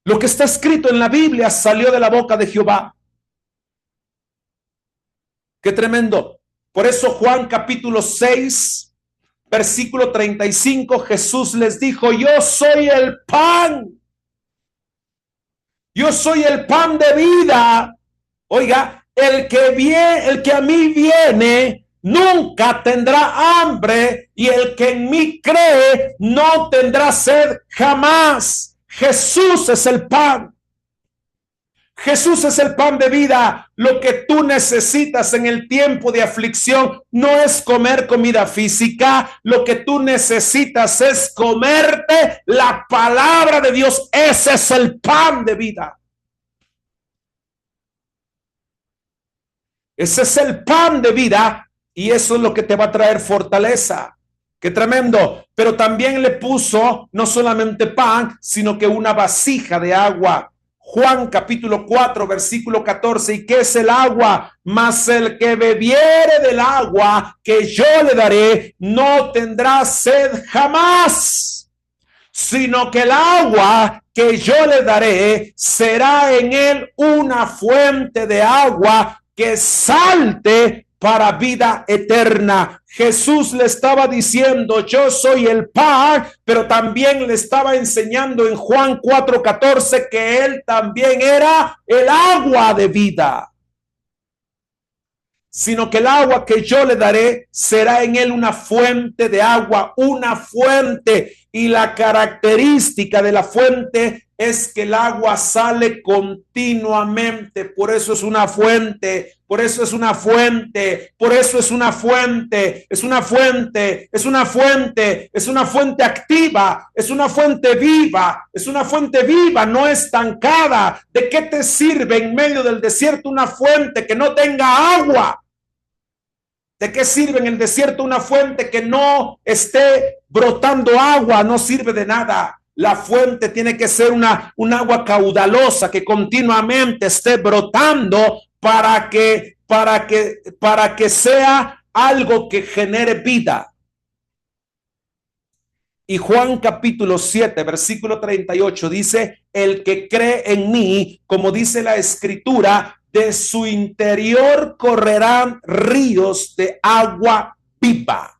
A: Lo que está escrito en la Biblia salió de la boca de Jehová. Qué tremendo. Por eso Juan capítulo 6, versículo 35, Jesús les dijo, yo soy el pan. Yo soy el pan de vida. Oiga, el que a mí viene nunca tendrá hambre y el que en mí cree no tendrá sed jamás. Jesús es el pan. Jesús es el pan de vida. Lo que tú necesitas en el tiempo de aflicción no es comer comida física. Lo que tú necesitas es comerte la palabra de Dios. Ese es el pan de vida. Ese es el pan de vida y eso es lo que te va a traer fortaleza. Qué tremendo. Pero también le puso no solamente pan, sino que una vasija de agua. Juan capítulo 4, versículo 14. ¿Y qué es el agua? Mas el que bebiere del agua que yo le daré no tendrá sed jamás, sino que el agua que yo le daré será en él una fuente de agua que salte para vida eterna. Jesús le estaba diciendo, yo soy el pan, pero también le estaba enseñando en Juan 4:14 que él también era el agua de vida. Sino que el agua que yo le daré será en él una fuente de agua, una fuente. Y la característica de la fuente es que el agua sale continuamente. Por eso es una fuente, por eso es una fuente, por eso es una fuente, es una fuente, es una fuente, es una fuente activa, es una fuente viva, es una fuente viva, no estancada. ¿De qué te sirve en medio del desierto una fuente que no tenga agua? ¿De qué sirve en el desierto una fuente que no esté brotando agua? No sirve de nada. La fuente tiene que ser un agua caudalosa que continuamente esté brotando para que sea algo que genere vida. Y Juan capítulo 7, versículo 38 dice, el que cree en mí, como dice la escritura, de su interior correrán ríos de agua viva.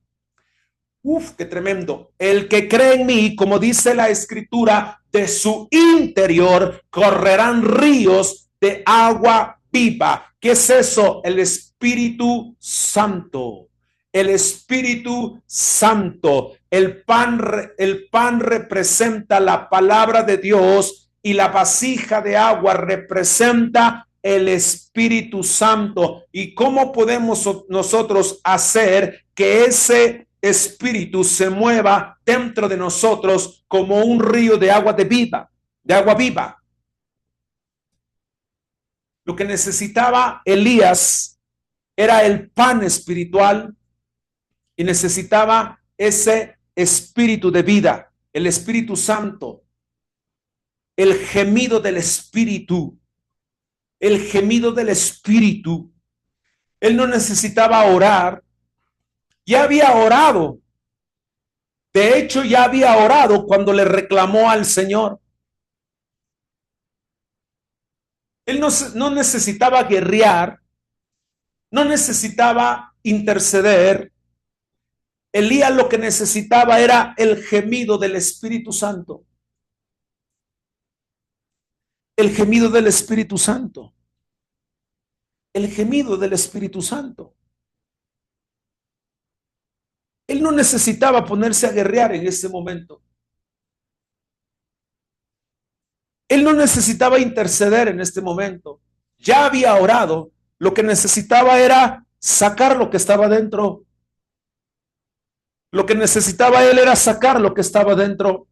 A: Uf, qué tremendo. El que cree en mí, como dice la escritura, de su interior correrán ríos de agua viva. ¿Qué es eso? El Espíritu Santo. El Espíritu Santo. El pan representa la palabra de Dios y la vasija de agua representa el Espíritu Santo. ¿Y cómo podemos nosotros hacer que ese Espíritu se mueva dentro de nosotros como un río de agua de vida, de agua viva? Lo que necesitaba Elías era el pan espiritual y necesitaba ese espíritu de vida, el Espíritu Santo, el gemido del Espíritu. El gemido del Espíritu. Él no necesitaba orar, ya había orado. De hecho, ya había orado cuando le reclamó al Señor. Él no necesitaba guerrear, no necesitaba interceder. Elías lo que necesitaba era el gemido del Espíritu Santo. El gemido del Espíritu Santo. El gemido del Espíritu Santo. Él no necesitaba ponerse a guerrear en ese momento. Él no necesitaba interceder en este momento. Ya había orado. Lo que necesitaba era sacar lo que estaba dentro. Lo que necesitaba él era sacar lo que estaba dentro.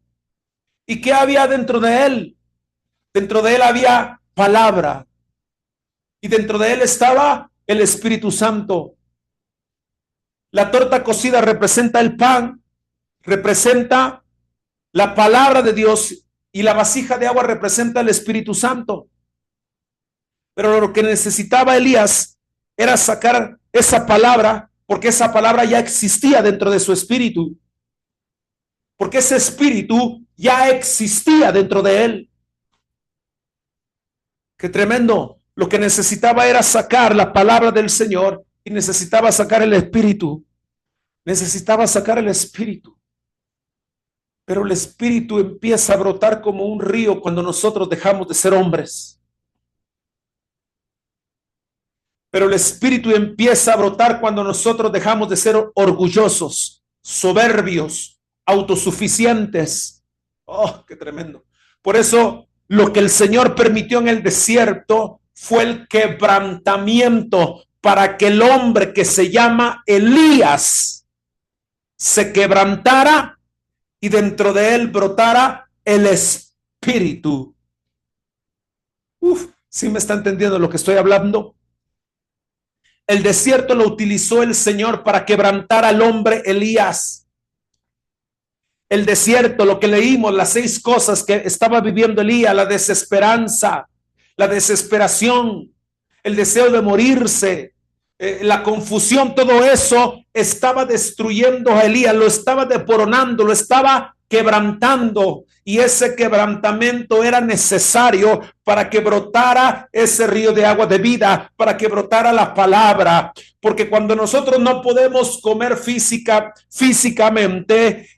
A: ¿Y qué había dentro de él? Dentro de él había palabra. Y dentro de él estaba el Espíritu Santo. La torta cocida representa el pan, representa la palabra de Dios, y la vasija de agua representa el Espíritu Santo. Pero lo que necesitaba Elías era sacar esa palabra, porque esa palabra ya existía dentro de su espíritu. Porque ese espíritu ya existía dentro de él. Qué tremendo. Lo que necesitaba era sacar la palabra del Señor y necesitaba sacar el espíritu. Necesitaba sacar el espíritu. Pero el espíritu empieza a brotar como un río cuando nosotros dejamos de ser hombres. Pero el espíritu empieza a brotar cuando nosotros dejamos de ser orgullosos, soberbios, autosuficientes. Oh, qué tremendo. Por eso lo que el Señor permitió en el desierto fue el quebrantamiento para que el hombre que se llama Elías se quebrantara y dentro de él brotara el espíritu. ¿Sí me está entendiendo lo que estoy hablando? El desierto lo utilizó el Señor para quebrantar al hombre Elías. El desierto, lo que leímos, las 6 cosas que estaba viviendo Elías: la desesperanza, la desesperación, el deseo de morirse, la confusión, todo eso estaba destruyendo a Elías, lo estaba deporonando, lo estaba quebrantando, y ese quebrantamiento era necesario para que brotara ese río de agua de vida, para que brotara la palabra, porque cuando nosotros no podemos comer físicamente,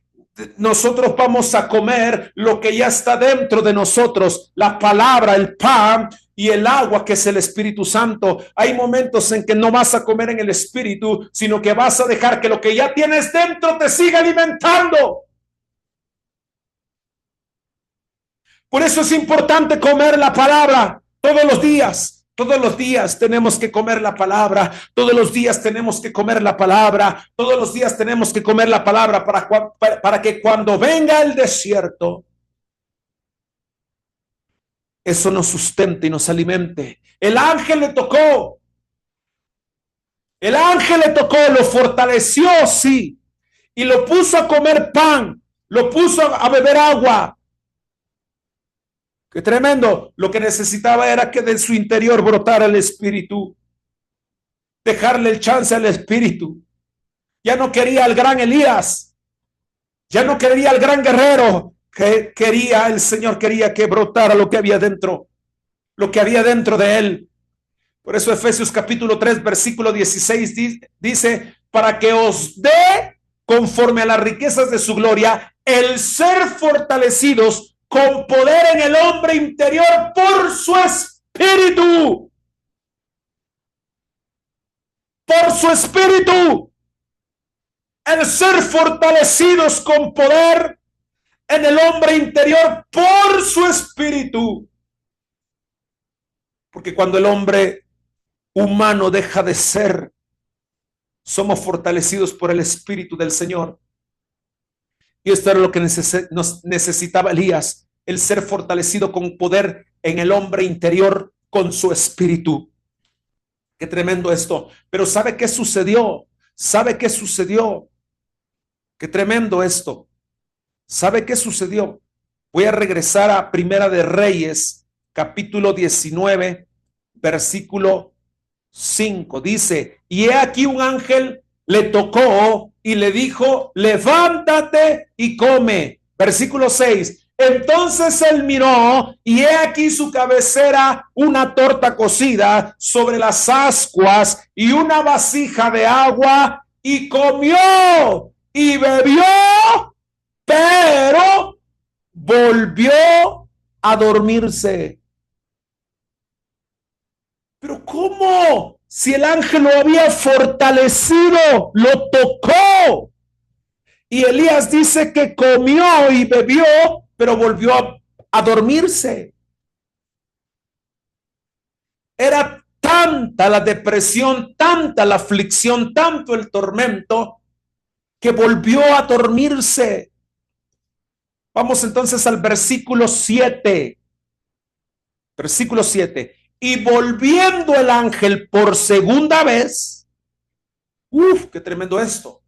A: nosotros vamos a comer lo que ya está dentro de nosotros, la palabra, el pan y el agua, que es el Espíritu Santo. Hay momentos en que no vas a comer en el Espíritu, sino que vas a dejar que lo que ya tienes dentro te siga alimentando. Por eso es importante comer la palabra todos los días. Todos los días tenemos que comer la palabra, todos los días tenemos que comer la palabra, todos los días tenemos que comer la palabra para que cuando venga el desierto, eso nos sustente y nos alimente. El ángel le tocó, lo fortaleció, sí, y lo puso a comer pan, lo puso a beber agua. Qué tremendo. Lo que necesitaba era que de su interior brotara el espíritu. Dejarle el chance al espíritu. Ya no quería al gran Elías. Ya no quería al gran guerrero. Que quería, el Señor quería que brotara lo que había dentro. Lo que había dentro de él. Por eso Efesios capítulo 3, versículo 16 dice: para que os dé, conforme a las riquezas de su gloria, el ser fortalecidos con poder en el hombre interior por su espíritu. Por su espíritu. El ser fortalecidos con poder en el hombre interior por su espíritu. Porque cuando el hombre humano deja de ser, somos fortalecidos por el espíritu del Señor. Y esto era lo que necesitaba Elías, el ser fortalecido con poder en el hombre interior con su espíritu. Qué tremendo esto. Pero ¿sabe qué sucedió? ¿Sabe qué sucedió? Qué tremendo esto. ¿Sabe qué sucedió? Voy a regresar a Primera de Reyes, capítulo 19, versículo 5. Dice: y he aquí un ángel le tocó y le dijo: levántate y come. Versículo 6. Entonces él miró y he aquí su cabecera una torta cocida sobre las ascuas y una vasija de agua, y comió y bebió, pero volvió a dormirse. ¿Pero cómo? Si el ángel lo había fortalecido, lo tocó. Y Elías dice que comió y bebió, pero volvió a dormirse. Era tanta la depresión, tanta la aflicción, tanto el tormento, que volvió a dormirse. Vamos entonces al versículo 7. Versículo 7. Y volviendo el ángel por segunda vez, qué tremendo esto.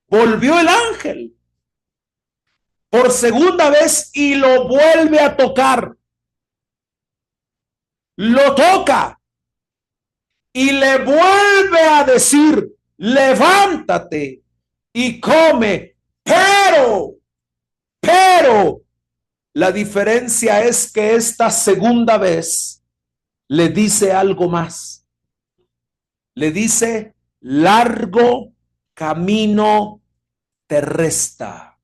A: Volvió el ángel por segunda vez y lo vuelve a tocar. Lo toca y le vuelve a decir, levántate y come. Pero, la diferencia es que esta segunda vez le dice algo más. Le dice, largo camino te resta.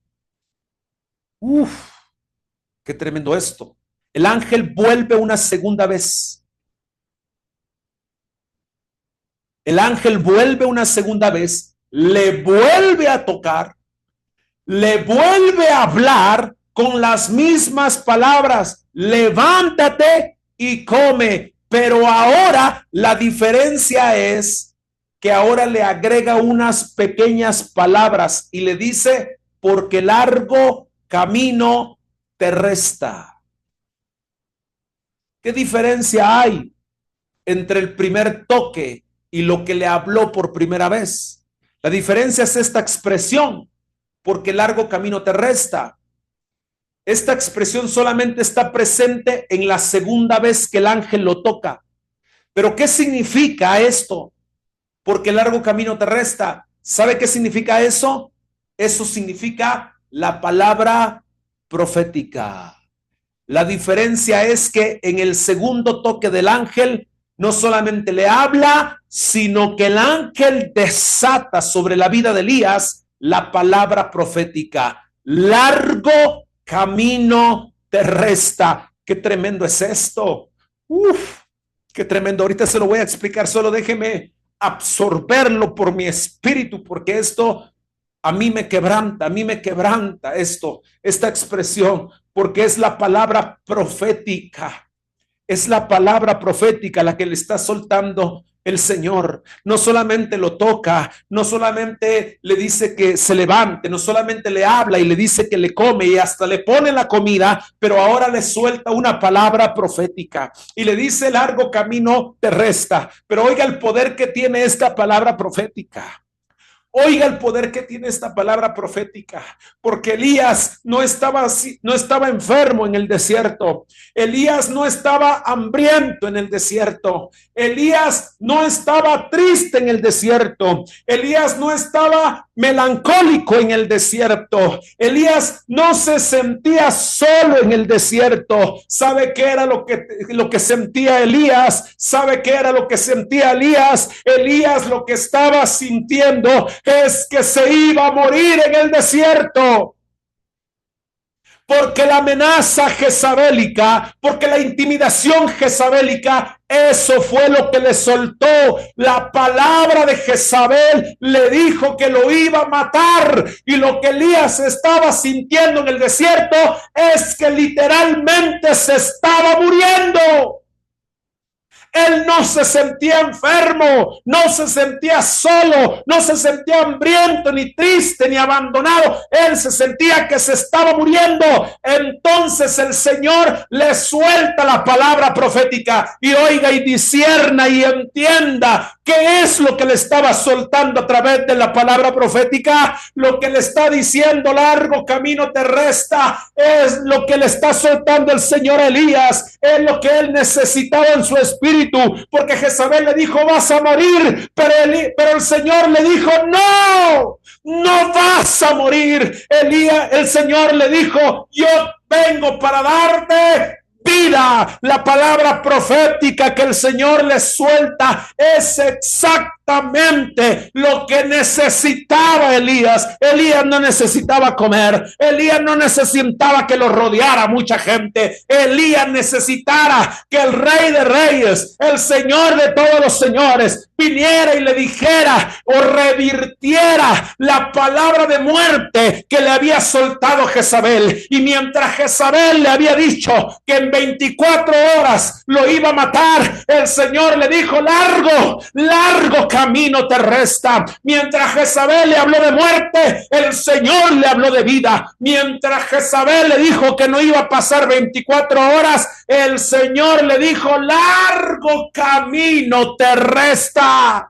A: Qué tremendo esto. El ángel vuelve una segunda vez. El ángel vuelve una segunda vez, le vuelve a tocar, le vuelve a hablar con las mismas palabras, levántate y come. Pero ahora la diferencia es que ahora le agrega unas pequeñas palabras y le dice, porque largo camino te resta. ¿Qué diferencia hay entre el primer toque y lo que le habló por primera vez? La diferencia es esta expresión, porque largo camino te resta. Esta expresión solamente está presente en la segunda vez que el ángel lo toca. Pero ¿qué significa esto? Porque largo camino te resta. ¿Sabe qué significa eso? Eso significa la palabra profética. La diferencia es que en el segundo toque del ángel no solamente le habla, sino que el ángel desata sobre la vida de Elías la palabra profética. Largo camino te resta. Qué tremendo es esto. Qué tremendo. Ahorita se lo voy a explicar, solo déjeme absorberlo por mi espíritu, porque esto a mí me quebranta esta expresión, porque es la palabra profética. Es la palabra profética la que le está soltando el Señor. No solamente lo toca, no solamente le dice que se levante, no solamente le habla y le dice que le come y hasta le pone la comida, pero ahora le suelta una palabra profética y le dice largo camino te resta. Pero oiga el poder que tiene esta palabra profética. Oiga el poder que tiene esta palabra profética, porque Elías no estaba enfermo en el desierto. Elías no estaba hambriento en el desierto. Elías no estaba triste en el desierto. Elías no estaba melancólico en el desierto. Elías no se sentía solo en el desierto. ¿Sabe qué era lo que sentía Elías? ¿Sabe qué era lo que sentía Elías? Elías lo que estaba sintiendo es que se iba a morir en el desierto. Porque la amenaza jezabélica, porque la intimidación jezabélica, eso fue lo que le soltó. La palabra de Jezabel le dijo que lo iba a matar, y lo que Elías estaba sintiendo en el desierto es que literalmente se estaba muriendo. Él no se sentía enfermo, no se sentía solo, no se sentía hambriento, ni triste, ni abandonado. Él se sentía que se estaba muriendo. Entonces el Señor le suelta la palabra profética y oiga y discierna y entienda qué es lo que le estaba soltando a través de la palabra profética. Lo que le está diciendo, largo camino te resta, es lo que le está soltando el Señor a Elías, es lo que él necesitaba en su espíritu. Porque Jezabel le dijo vas a morir, pero el Señor le dijo no vas a morir. El Señor le dijo yo vengo para darte vida. La palabra profética que el Señor le suelta es exacta exactamente lo que necesitaba Elías. Elías no necesitaba comer. Elías no necesitaba que lo rodeara mucha gente. Elías necesitara que el Rey de Reyes, el Señor de todos los señores, viniera y le dijera o revirtiera la palabra de muerte que le había soltado Jezabel. Y mientras Jezabel le había dicho que en 24 horas lo iba a matar, el Señor le dijo: largo, largo camino te resta. Mientras Jezabel le habló de muerte, el Señor le habló de vida. Mientras Jezabel le dijo que no iba a pasar 24 horas, el Señor le dijo: largo camino te resta.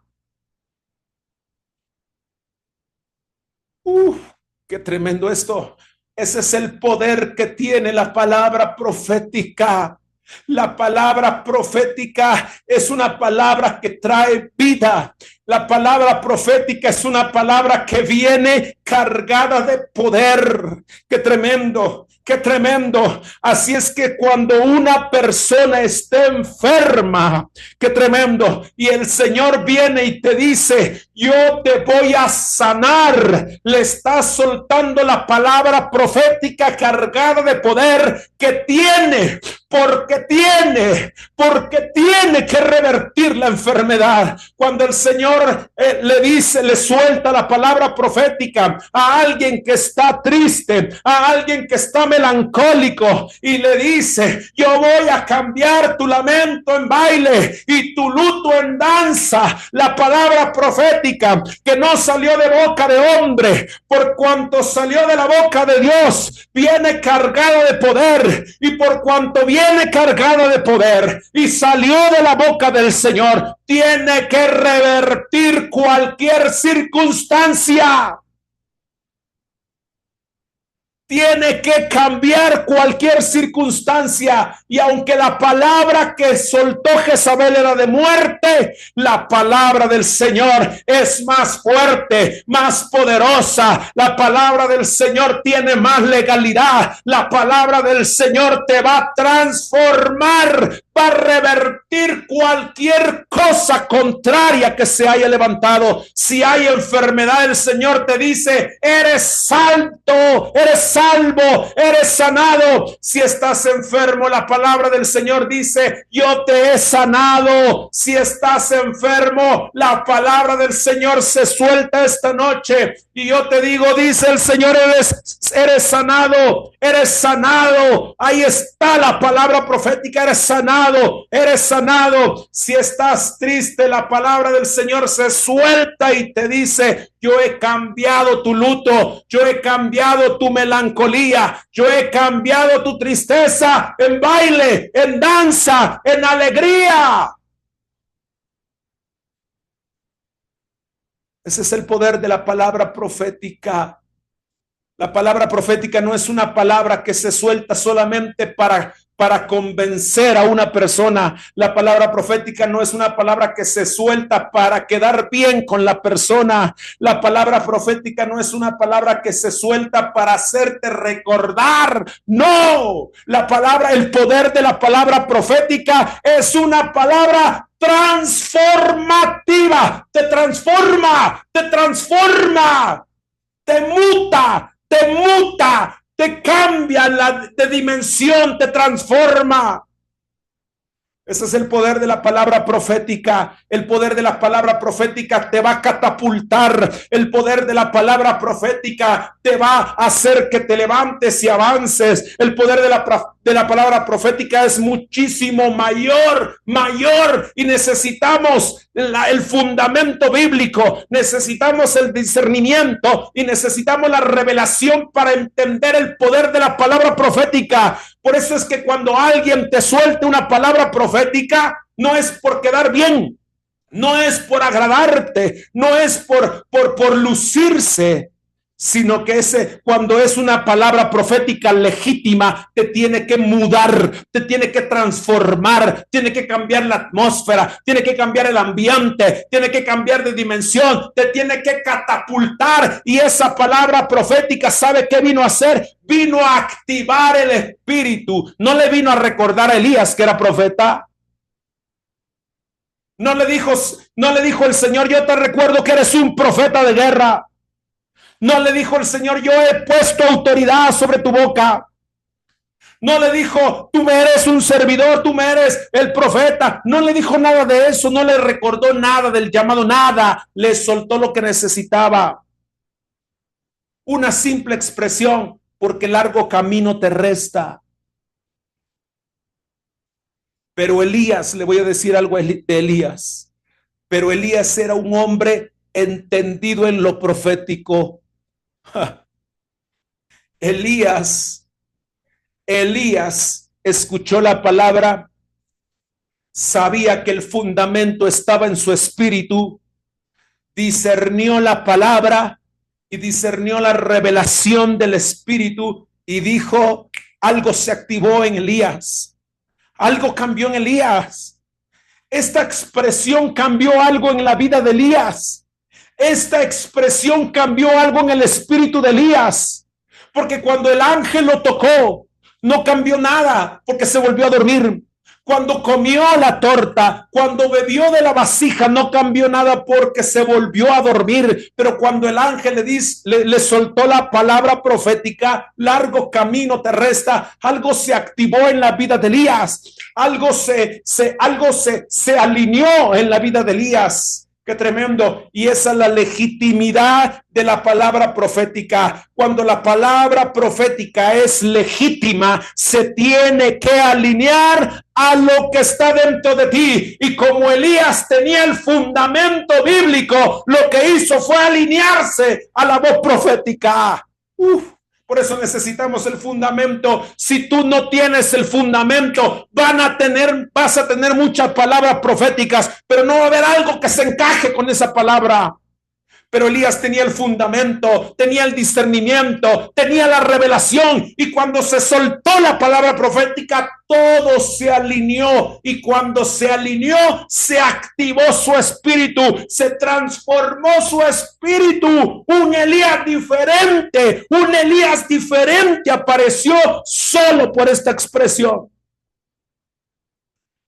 A: Qué tremendo esto. Ese es el poder que tiene la palabra profética. La palabra profética es una palabra que trae vida. La palabra profética es una palabra que viene cargada de poder. Qué tremendo, qué tremendo. Así es que cuando una persona esté enferma, qué tremendo, y el Señor viene y te dice: yo te voy a sanar, le estás soltando la palabra profética cargada de poder que tiene, porque tiene que revertir la enfermedad. Cuando el Señor le dice, le suelta la palabra profética a alguien que está triste, a alguien que está melancólico, y le dice: yo voy a cambiar tu lamento en baile y tu luto en danza. La palabra profética que no salió de boca de hombre, por cuanto salió de la boca de Dios, viene cargada de poder, y por cuanto viene cargada de poder y salió de la boca del Señor, tiene que revertir cualquier circunstancia. Tiene que cambiar cualquier circunstancia. Y aunque la palabra que soltó Jezabel era de muerte, la palabra del Señor es más fuerte, más poderosa. La palabra del Señor tiene más legalidad. La palabra del Señor te va a transformar, va a revertir cualquier cosa contraria que se haya levantado. Si hay enfermedad, el Señor te dice: eres salvo, eres salvo, eres sanado. Si estás enfermo, la palabra del Señor dice: yo te he sanado. Si estás enfermo, la palabra del Señor se suelta esta noche y yo te digo: dice el Señor, eres sanado, eres sanado. Ahí está la palabra profética: eres sanado, eres sanado. Si estás triste, la palabra del Señor se suelta y te dice: yo he cambiado tu luto, yo he cambiado tu melancolía, yo he cambiado tu tristeza en baile, en danza, en alegría. Ese es el poder de la palabra profética. La palabra profética no es una palabra que se suelta solamente para convencer a una persona. La palabra profética no es una palabra que se suelta para quedar bien con la persona. La palabra profética no es una palabra que se suelta para hacerte recordar. No, la palabra, el poder de la palabra profética es una palabra transformativa. Te transforma, te transforma, te muta, te cambia de dimensión, te transforma. Ese es el poder de la palabra profética. El poder de la palabra profética te va a catapultar. El poder de la palabra profética te va a hacer que te levantes y avances. El poder de la palabra profética es muchísimo mayor. Y necesitamos el fundamento bíblico. Necesitamos el discernimiento y necesitamos la revelación para entender el poder de la palabra profética. Por eso es que cuando alguien te suelte una palabra profética, no es por quedar bien, no es por agradarte, no es por lucirse, sino que cuando es una palabra profética legítima, te tiene que mudar, te tiene que transformar, tiene que cambiar la atmósfera, tiene que cambiar el ambiente, tiene que cambiar de dimensión, te tiene que catapultar. Y esa palabra profética, ¿sabe qué vino a hacer? Vino a activar el espíritu. No le vino a recordar a Elías que era profeta. No le dijo el Señor, yo te recuerdo que eres un profeta de guerra. No le dijo el Señor, yo he puesto autoridad sobre tu boca. No le dijo, tú me eres un servidor, tú me eres el profeta. No le dijo nada de eso, no le recordó nada del llamado, nada. Le soltó lo que necesitaba. Una simple expresión, porque largo camino te resta. Pero Elías, le voy a decir algo de Elías, pero Elías era un hombre entendido en lo profético. Elías escuchó la palabra, sabía que el fundamento estaba en su espíritu, discernió la palabra y discernió la revelación del espíritu y dijo, algo se activó en Elías, algo cambió en Elías. Esta expresión cambió algo en la vida de Elías. Esta expresión cambió algo en el espíritu de Elías. Porque cuando el ángel lo tocó, no cambió nada porque se volvió a dormir. Cuando comió la torta, cuando bebió de la vasija, no cambió nada porque se volvió a dormir. Pero cuando el ángel le soltó la palabra profética, largo camino te resta, algo se activó en la vida de Elías. Algo se alineó en la vida de Elías. Qué tremendo. Y esa es la legitimidad de la palabra profética. Cuando la palabra profética es legítima, se tiene que alinear a lo que está dentro de ti. Y como Elías tenía el fundamento bíblico, lo que hizo fue alinearse a la voz profética. Por eso necesitamos el fundamento. Si tú no tienes el fundamento, vas a tener muchas palabras proféticas, pero no va a haber algo que se encaje con esa palabra. Pero Elías tenía el fundamento, tenía el discernimiento, tenía la revelación, y cuando se soltó la palabra profética, todo se alineó, y cuando se alineó, se activó su espíritu, se transformó su espíritu. Un Elías diferente apareció solo por esta expresión.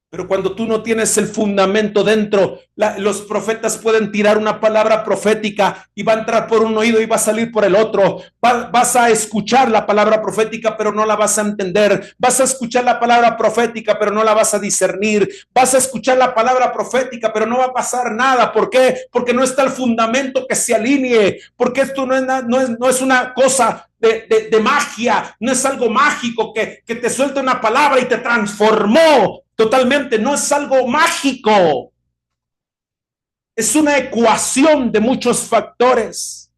A: Pero cuando tú no tienes el fundamento dentro, los profetas pueden tirar una palabra profética y va a entrar por un oído y va a salir por el otro. Vas a escuchar la palabra profética, pero no la vas a entender. Vas a escuchar la palabra profética, pero no la vas a discernir. Vas a escuchar la palabra profética, pero no va a pasar nada. ¿Por qué? Porque no está el fundamento que se alinee. Porque esto no es una cosa de magia, no es algo mágico que te suelta una palabra y te transformó totalmente. No es algo mágico, es una ecuación de muchos factores.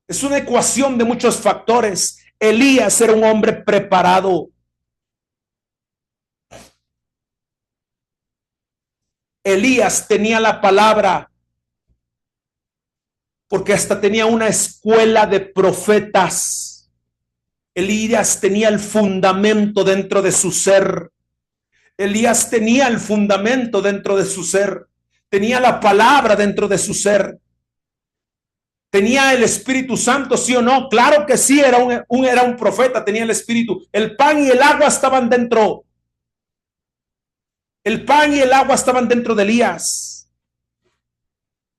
A: Es una ecuación de muchos factores. Elías era un hombre preparado. Elías tenía la palabra, porque hasta tenía una escuela de profetas. Elías tenía el fundamento dentro de su ser. Elías tenía el fundamento dentro de su ser. Tenía la palabra dentro de su ser. ¿Tenía el Espíritu Santo, sí o no? Claro que sí, era un profeta, tenía el Espíritu. El pan y el agua estaban dentro. El pan y el agua estaban dentro de Elías.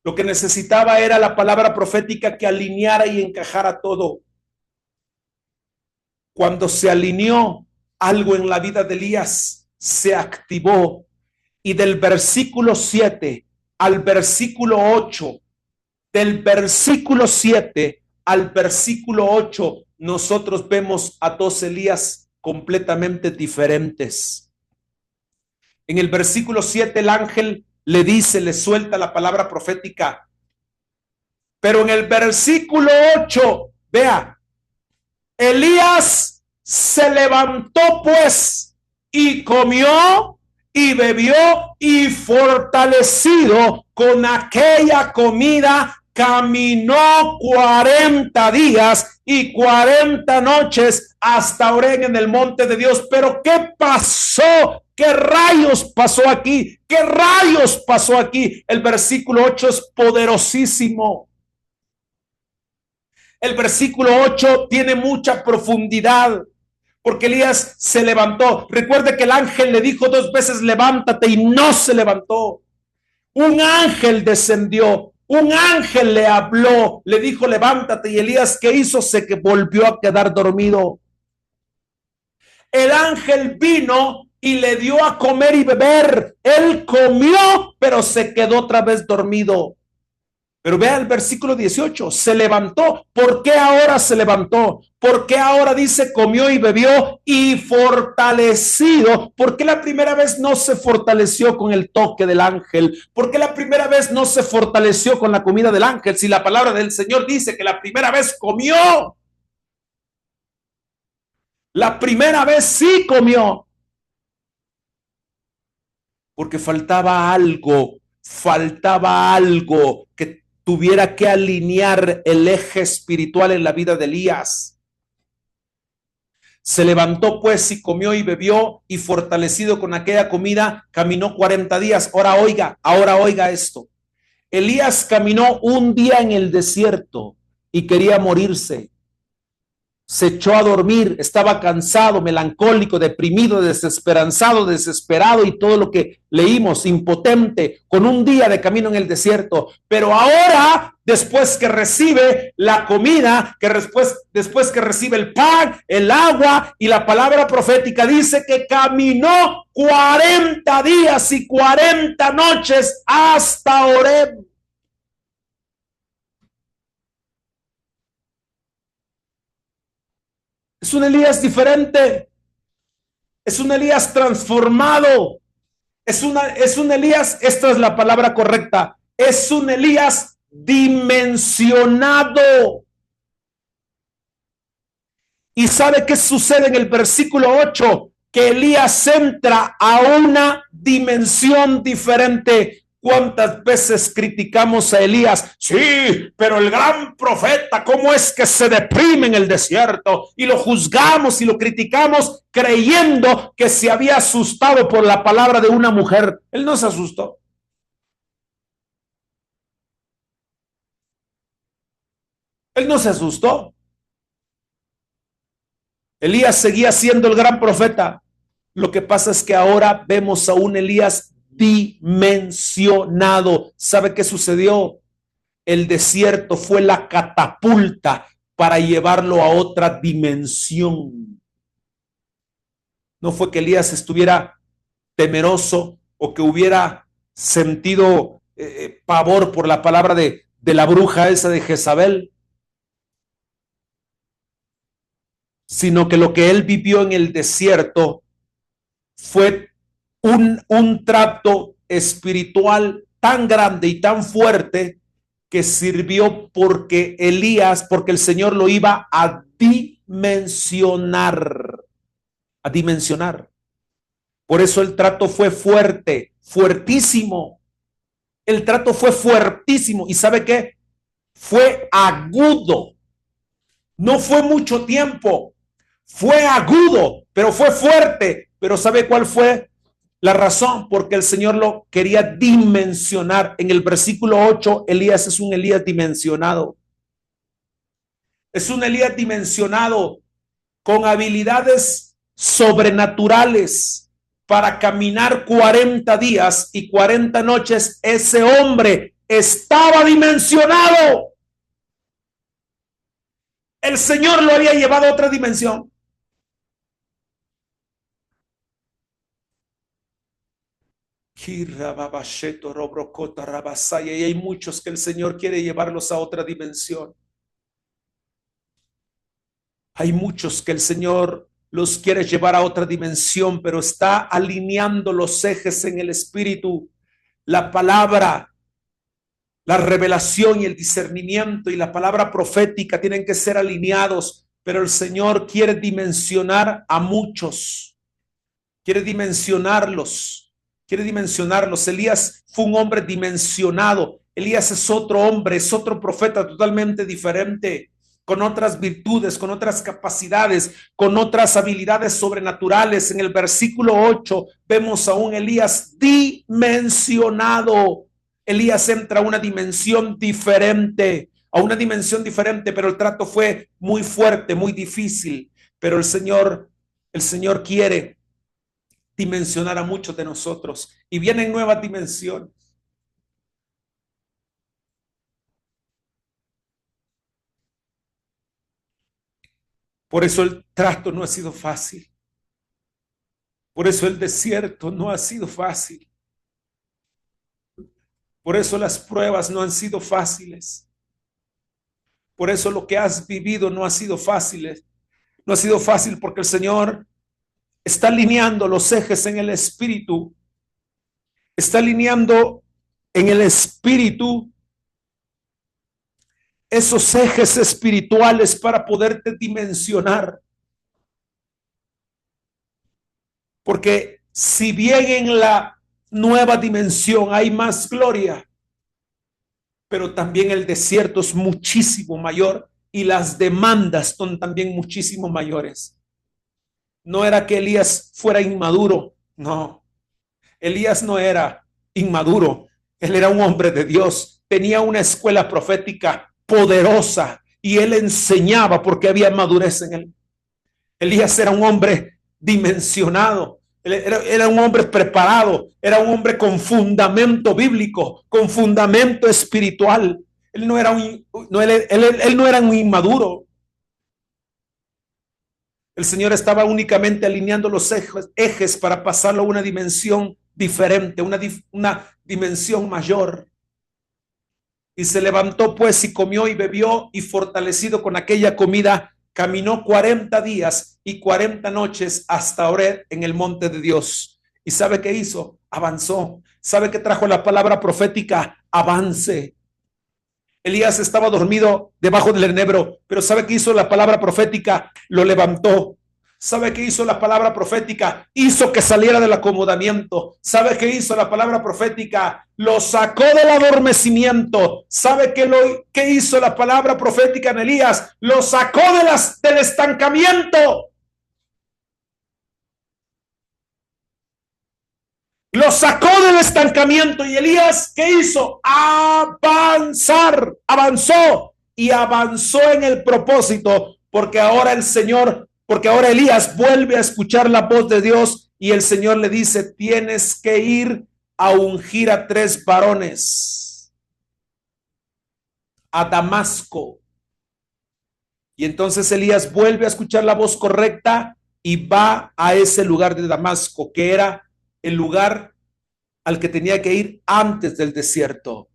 A: Lo que necesitaba era la palabra profética que alineara y encajara todo. Cuando se alineó algo en la vida de Elías, se activó. Y del versículo 7 al versículo 8, del versículo 7 al versículo 8, nosotros vemos a dos Elías completamente diferentes. En el versículo 7 el ángel le suelta la palabra profética. Pero en el versículo 8, vea, Elías se levantó pues y comió y bebió, y fortalecido con aquella comida caminó 40 días y 40 noches hasta Orén en el monte de Dios. Pero ¿qué pasó? ¿Qué rayos pasó aquí? ¿Qué rayos pasó aquí? El versículo 8 es poderosísimo. El versículo 8 tiene mucha profundidad, porque Elías se levantó. Recuerde que el ángel le dijo 2 veces, levántate, y no se levantó. Un ángel descendió, un ángel le habló, le dijo, levántate, y Elías, ¿qué hizo? Se volvió a quedar dormido. El ángel vino y le dio a comer y beber. Él comió, pero se quedó otra vez dormido. Pero vea el versículo 18, se levantó. ¿Por qué ahora se levantó? ¿Por qué ahora dice comió y bebió y fortalecido? ¿Por qué la primera vez no se fortaleció con el toque del ángel? ¿Por qué la primera vez no se fortaleció con la comida del ángel? Si la palabra del Señor dice que la primera vez comió. La primera vez sí comió. Porque faltaba algo que tuviera que alinear el eje espiritual en la vida de Elías. Se levantó pues y comió y bebió, y fortalecido con aquella comida, caminó 40 días. Ahora oiga esto. Elías caminó un día en el desierto y quería morirse. Se echó a dormir, estaba cansado, melancólico, deprimido, desesperanzado, desesperado y todo lo que leímos, impotente, con un día de camino en el desierto. Pero ahora, después que recibe la comida, después que recibe el pan, el agua y la palabra profética, dice que caminó 40 días y 40 noches hasta Horeb. Es un Elías diferente, es un Elías transformado, es un Elías, esta es la palabra correcta, es un Elías dimensionado. ¿Y sabe qué sucede en el versículo 8? Que Elías entra a una dimensión diferente. ¿Cuántas veces criticamos a Elías? Sí, pero el gran profeta, ¿cómo es que se deprime en el desierto? Y lo juzgamos y lo criticamos creyendo que se había asustado por la palabra de una mujer. Él no se asustó. Él no se asustó. Elías seguía siendo el gran profeta. Lo que pasa es que ahora vemos a un Elías dimensionado. ¿Sabe qué sucedió? El desierto fue la catapulta para llevarlo a otra dimensión. No fue que Elías estuviera temeroso o que hubiera sentido pavor por la palabra de la bruja esa de Jezabel, sino que lo que él vivió en el desierto fue un trato espiritual tan grande y tan fuerte que sirvió porque el Señor lo iba a dimensionar. Por eso el trato fue fuerte, fuertísimo. El trato fue fuertísimo. ¿Y sabe qué? Fue agudo. No fue mucho tiempo. Fue agudo, pero fue fuerte. Pero ¿sabe cuál fue la razón? Porque el Señor lo quería dimensionar. En el versículo 8, Elías es un Elías dimensionado. Es un Elías dimensionado con habilidades sobrenaturales para caminar 40 días y 40 noches. Ese hombre estaba dimensionado. El Señor lo había llevado a otra dimensión. Y hay muchos que el Señor quiere llevarlos a otra dimensión. Hay muchos que el Señor los quiere llevar a otra dimensión, pero está alineando los ejes en el espíritu. La palabra, la revelación y el discernimiento y la palabra profética tienen que ser alineados, pero el Señor quiere dimensionar a muchos. Quiere dimensionarlos. Elías fue un hombre dimensionado. Elías es otro hombre, es otro profeta totalmente diferente, con otras virtudes, con otras capacidades, con otras habilidades sobrenaturales. En el versículo 8 vemos a un Elías dimensionado. Elías entra a una dimensión diferente, pero el trato fue muy fuerte, muy difícil. Pero el Señor El Señor quiere dimensionar a muchos de nosotros y vienen nuevas dimensiones. Por eso el trato no ha sido fácil. Por eso el desierto no ha sido fácil. Por eso las pruebas no han sido fáciles. Por eso lo que has vivido no ha sido fácil. No ha sido fácil porque el Señor está alineando los ejes en el espíritu. Está alineando en el espíritu esos ejes espirituales para poderte dimensionar. Porque si bien en la nueva dimensión hay más gloria, pero también el desierto es muchísimo mayor y las demandas son también muchísimo mayores. No era que Elías fuera inmaduro, no. Elías no era inmaduro, él era un hombre de Dios, tenía una escuela profética poderosa y él enseñaba porque había madurez en él. Elías era un hombre dimensionado, era un hombre preparado, era un hombre con fundamento bíblico, con fundamento espiritual. Él no era él no era un inmaduro. El Señor estaba únicamente alineando los ejes para pasarlo a una dimensión diferente, una dimensión mayor. Y se levantó pues y comió y bebió, y fortalecido con aquella comida, caminó 40 días y 40 noches hasta Horeb en el monte de Dios. ¿Y sabe qué hizo? Avanzó. ¿Sabe qué trajo la palabra profética? Avance. Elías estaba dormido debajo del enebro, pero ¿sabe qué hizo la palabra profética? Lo levantó. ¿Sabe qué hizo la palabra profética? Hizo que saliera del acomodamiento. ¿Sabe qué hizo la palabra profética? Lo sacó del adormecimiento. ¿Sabe qué hizo la palabra profética en Elías? Lo sacó del estancamiento. Lo sacó del estancamiento. ¿Y Elías qué hizo? Avanzar. Avanzó y avanzó en el propósito, porque ahora Elías vuelve a escuchar la voz de Dios y el Señor le dice: tienes que ir a ungir a 3 varones a Damasco. Y entonces Elías vuelve a escuchar la voz correcta y va a ese lugar de Damasco, que era el lugar al que tenía que ir antes del desierto.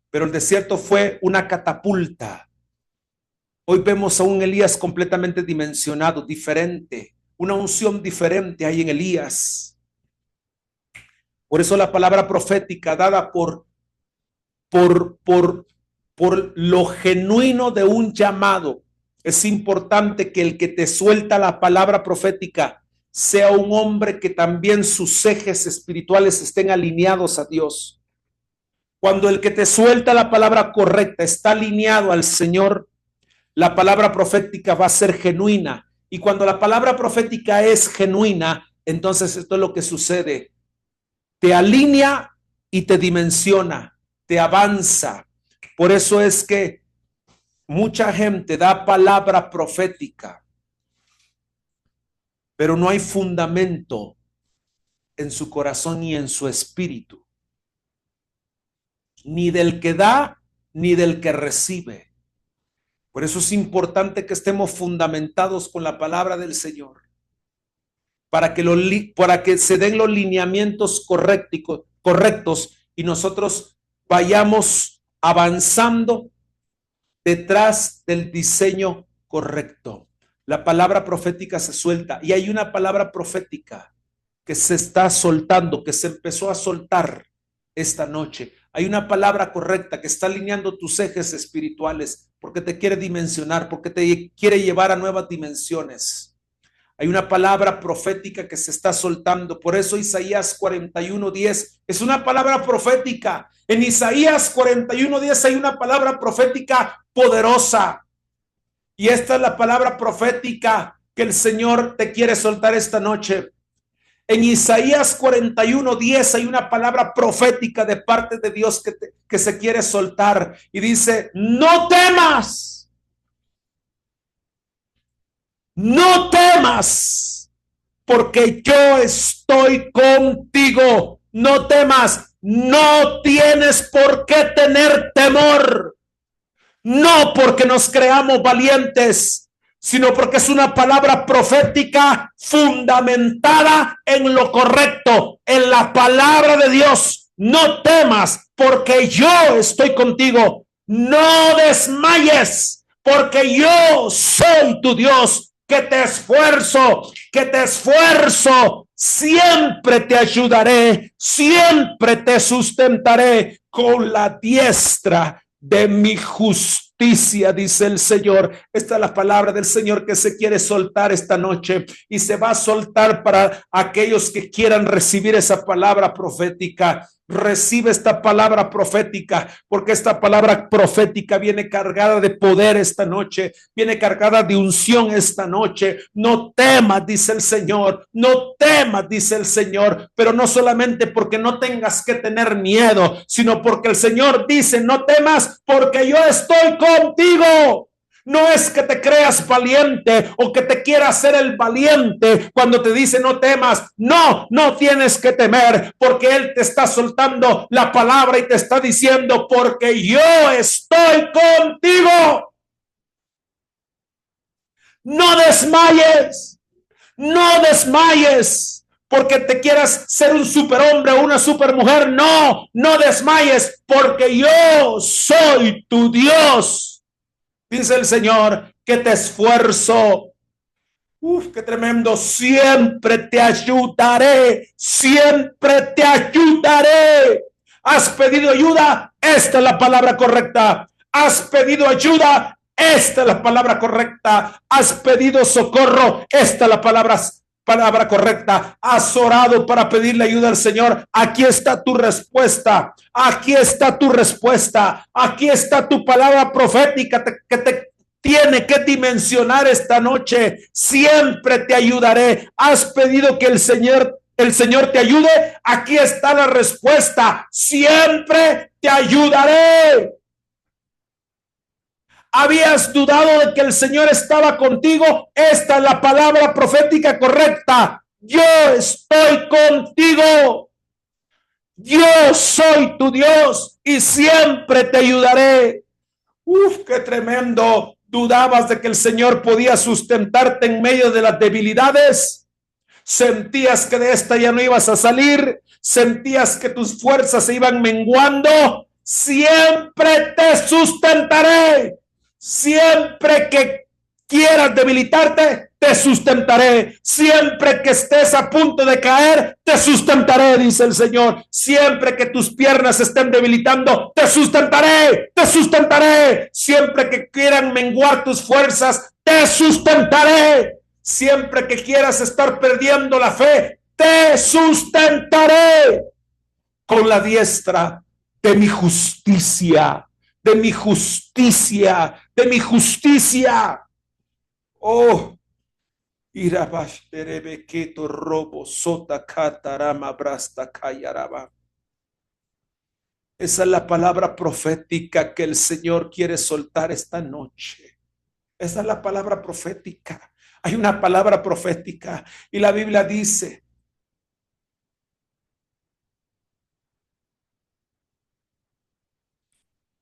A: Pero el desierto fue una catapulta. Hoy vemos a un Elías completamente dimensionado, diferente, una unción diferente hay en Elías. Por eso la palabra profética dada por lo genuino de un llamado. Es importante que el que te suelta la palabra profética sea un hombre que también sus ejes espirituales estén alineados a Dios. Cuando el que te suelta la palabra correcta está alineado al Señor, la palabra profética va a ser genuina. Y cuando la palabra profética es genuina, entonces esto es lo que sucede. Te alinea y te dimensiona, te avanza. Por eso es que mucha gente da palabra profética, pero no hay fundamento en su corazón ni en su espíritu, ni del que da, ni del que recibe. Por eso es importante que estemos fundamentados con la palabra del Señor, para que se den los lineamientos correctos y nosotros vayamos avanzando detrás del diseño correcto. La palabra profética se suelta y hay una palabra profética que se está soltando, que se empezó a soltar esta noche. Hay una palabra correcta que está alineando tus ejes espirituales porque te quiere dimensionar, porque te quiere llevar a nuevas dimensiones. Hay una palabra profética que se está soltando. Por eso Isaías 41:10 es una palabra profética. En Isaías 41:10 hay una palabra profética poderosa. Y esta es la palabra profética que el Señor te quiere soltar esta noche. En Isaías 41:10 hay una palabra profética de parte de Dios que se quiere soltar. Y dice: no temas. No temas. porque yo estoy contigo. No temas, no tienes por qué tener temor. No porque nos creamos valientes, sino porque es una palabra profética fundamentada en lo correcto, en la palabra de Dios. No temas, porque yo estoy contigo. No desmayes, porque yo soy tu Dios, que te esfuerzo, siempre te ayudaré, siempre te sustentaré con la diestra de mi justicia, dice el Señor. Esta es la palabra del Señor que se quiere soltar esta noche, y se va a soltar para aquellos que quieran recibir esa palabra profética. Recibe esta palabra profética, porque esta palabra profética viene cargada de poder esta noche, viene cargada de unción esta noche. No temas, dice el Señor, no temas, dice el Señor, pero no solamente porque no tengas que tener miedo, sino porque el Señor dice: no temas, porque yo estoy contigo. No es que te creas valiente o que te quiera hacer el valiente cuando te dice no temas. No, no tienes que temer, porque Él te está soltando la palabra y te está diciendo: porque yo estoy contigo. No desmayes, no desmayes, porque te quieras ser un superhombre o una supermujer. No, no desmayes, porque yo soy tu Dios. Dice el Señor que te esfuerzo. Qué tremendo. Siempre te ayudaré. Siempre te ayudaré. ¿Has pedido ayuda? Esta es la palabra correcta. ¿Has pedido ayuda? Esta es la palabra correcta. ¿Has pedido socorro? Esta es la palabra correcta. ¿Has orado para pedirle ayuda al Señor? Aquí está tu respuesta. Aquí está tu respuesta. Aquí está tu palabra profética que te tiene que dimensionar esta noche. Siempre te ayudaré. ¿Has pedido que el Señor te ayude? Aquí está la respuesta. Siempre te ayudaré. ¿Habías dudado de que el Señor estaba contigo? Esta es la palabra profética correcta. Yo estoy contigo. Yo soy tu Dios y siempre te ayudaré. Qué tremendo. ¿Dudabas de que el Señor podía sustentarte en medio de las debilidades? ¿Sentías que de esta ya no ibas a salir? ¿Sentías que tus fuerzas se iban menguando? Siempre te sustentaré. Siempre que quieras debilitarte, te sustentaré. Siempre que estés a punto de caer, te sustentaré, dice el Señor. Siempre que tus piernas estén debilitando, te sustentaré, te sustentaré. Siempre que quieran menguar tus fuerzas, te sustentaré. Siempre que quieras estar perdiendo la fe, te sustentaré con la diestra de mi justicia. De mi justicia, de mi justicia. Oh, irabash terebeketo robo sota katarama brasta kayaraba. Esa es la palabra profética que el Señor quiere soltar esta noche. Esa es la palabra profética. Hay una palabra profética y la Biblia dice: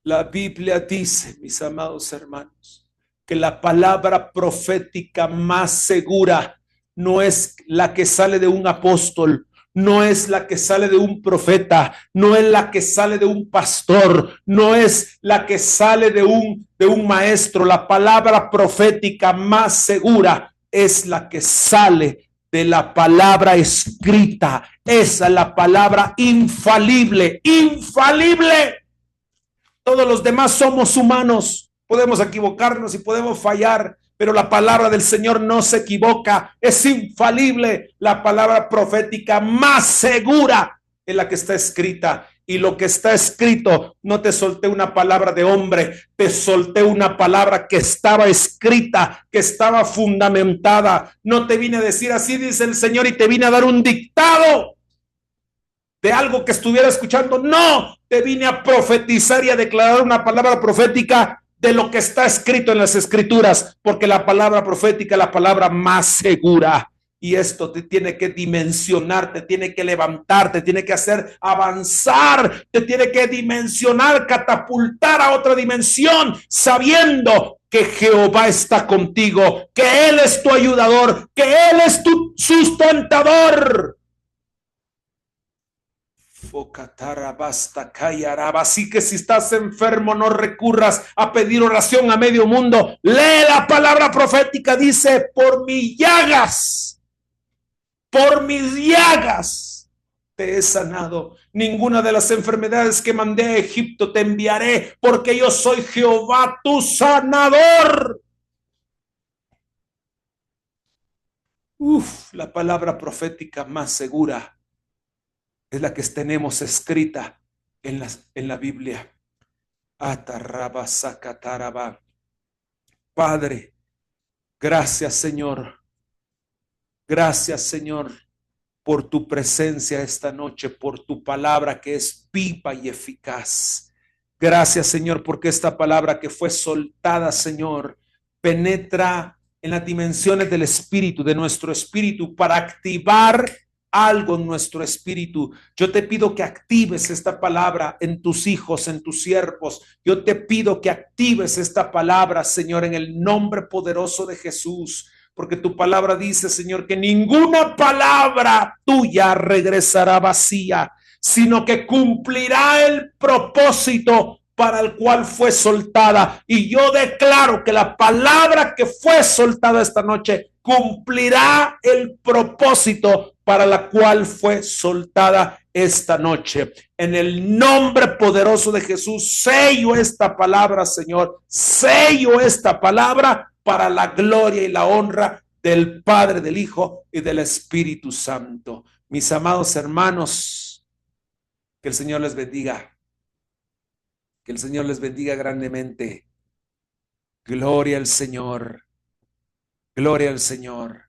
A: la Biblia dice, mis amados hermanos, que la palabra profética más segura no es la que sale de un apóstol, no es la que sale de un profeta, no es la que sale de un pastor, no es la que sale de un maestro. La palabra profética más segura es la que sale de la palabra escrita. Esa es la palabra infalible, infalible. Todos los demás somos humanos, podemos equivocarnos y podemos fallar, pero la palabra del Señor no se equivoca, es infalible. La palabra profética más segura es la que está escrita, y lo que está escrito, no te solté una palabra de hombre, te solté una palabra que estaba escrita, que estaba fundamentada. No te vine a decir así dice el Señor y te vine a dar un dictado de algo que estuviera escuchando. No, te vine a profetizar y a declarar una palabra profética de lo que está escrito en las escrituras, porque la palabra profética es la palabra más segura. Y esto te tiene que dimensionar, te tiene que levantar, te tiene que hacer avanzar, te tiene que dimensionar, catapultar a otra dimensión, sabiendo que Jehová está contigo, que Él es tu ayudador, que Él es tu sustentador. Así que si estás enfermo, no recurras a pedir oración a medio mundo. Lee la palabra profética, dice, por mis llagas te he sanado. Ninguna de las enfermedades que mandé a Egipto te enviaré, porque yo soy Jehová tu sanador. La palabra profética más segura es la que tenemos escrita en la Biblia. Atarraba, sacataraba. Padre, gracias, Señor. Gracias, Señor, por tu presencia esta noche, por tu palabra que es viva y eficaz. Gracias, Señor, porque esta palabra que fue soltada, Señor, penetra en las dimensiones del espíritu, de nuestro espíritu, para activar algo en nuestro espíritu. Yo te pido que actives esta palabra en tus hijos, en tus siervos. Yo te pido que actives esta palabra, Señor, en el nombre poderoso de Jesús. Porque tu palabra dice, Señor, que ninguna palabra tuya regresará vacía, sino que cumplirá el propósito para el cual fue soltada. Y yo declaro que la palabra que fue soltada esta noche cumplirá el propósito para la cual fue soltada esta noche. En el nombre poderoso de Jesús, sello esta palabra, Señor, sello esta palabra para la gloria y la honra del Padre, del Hijo y del Espíritu Santo. Mis amados hermanos, que el Señor les bendiga. Que el Señor les bendiga grandemente. Gloria al Señor. Gloria al Señor.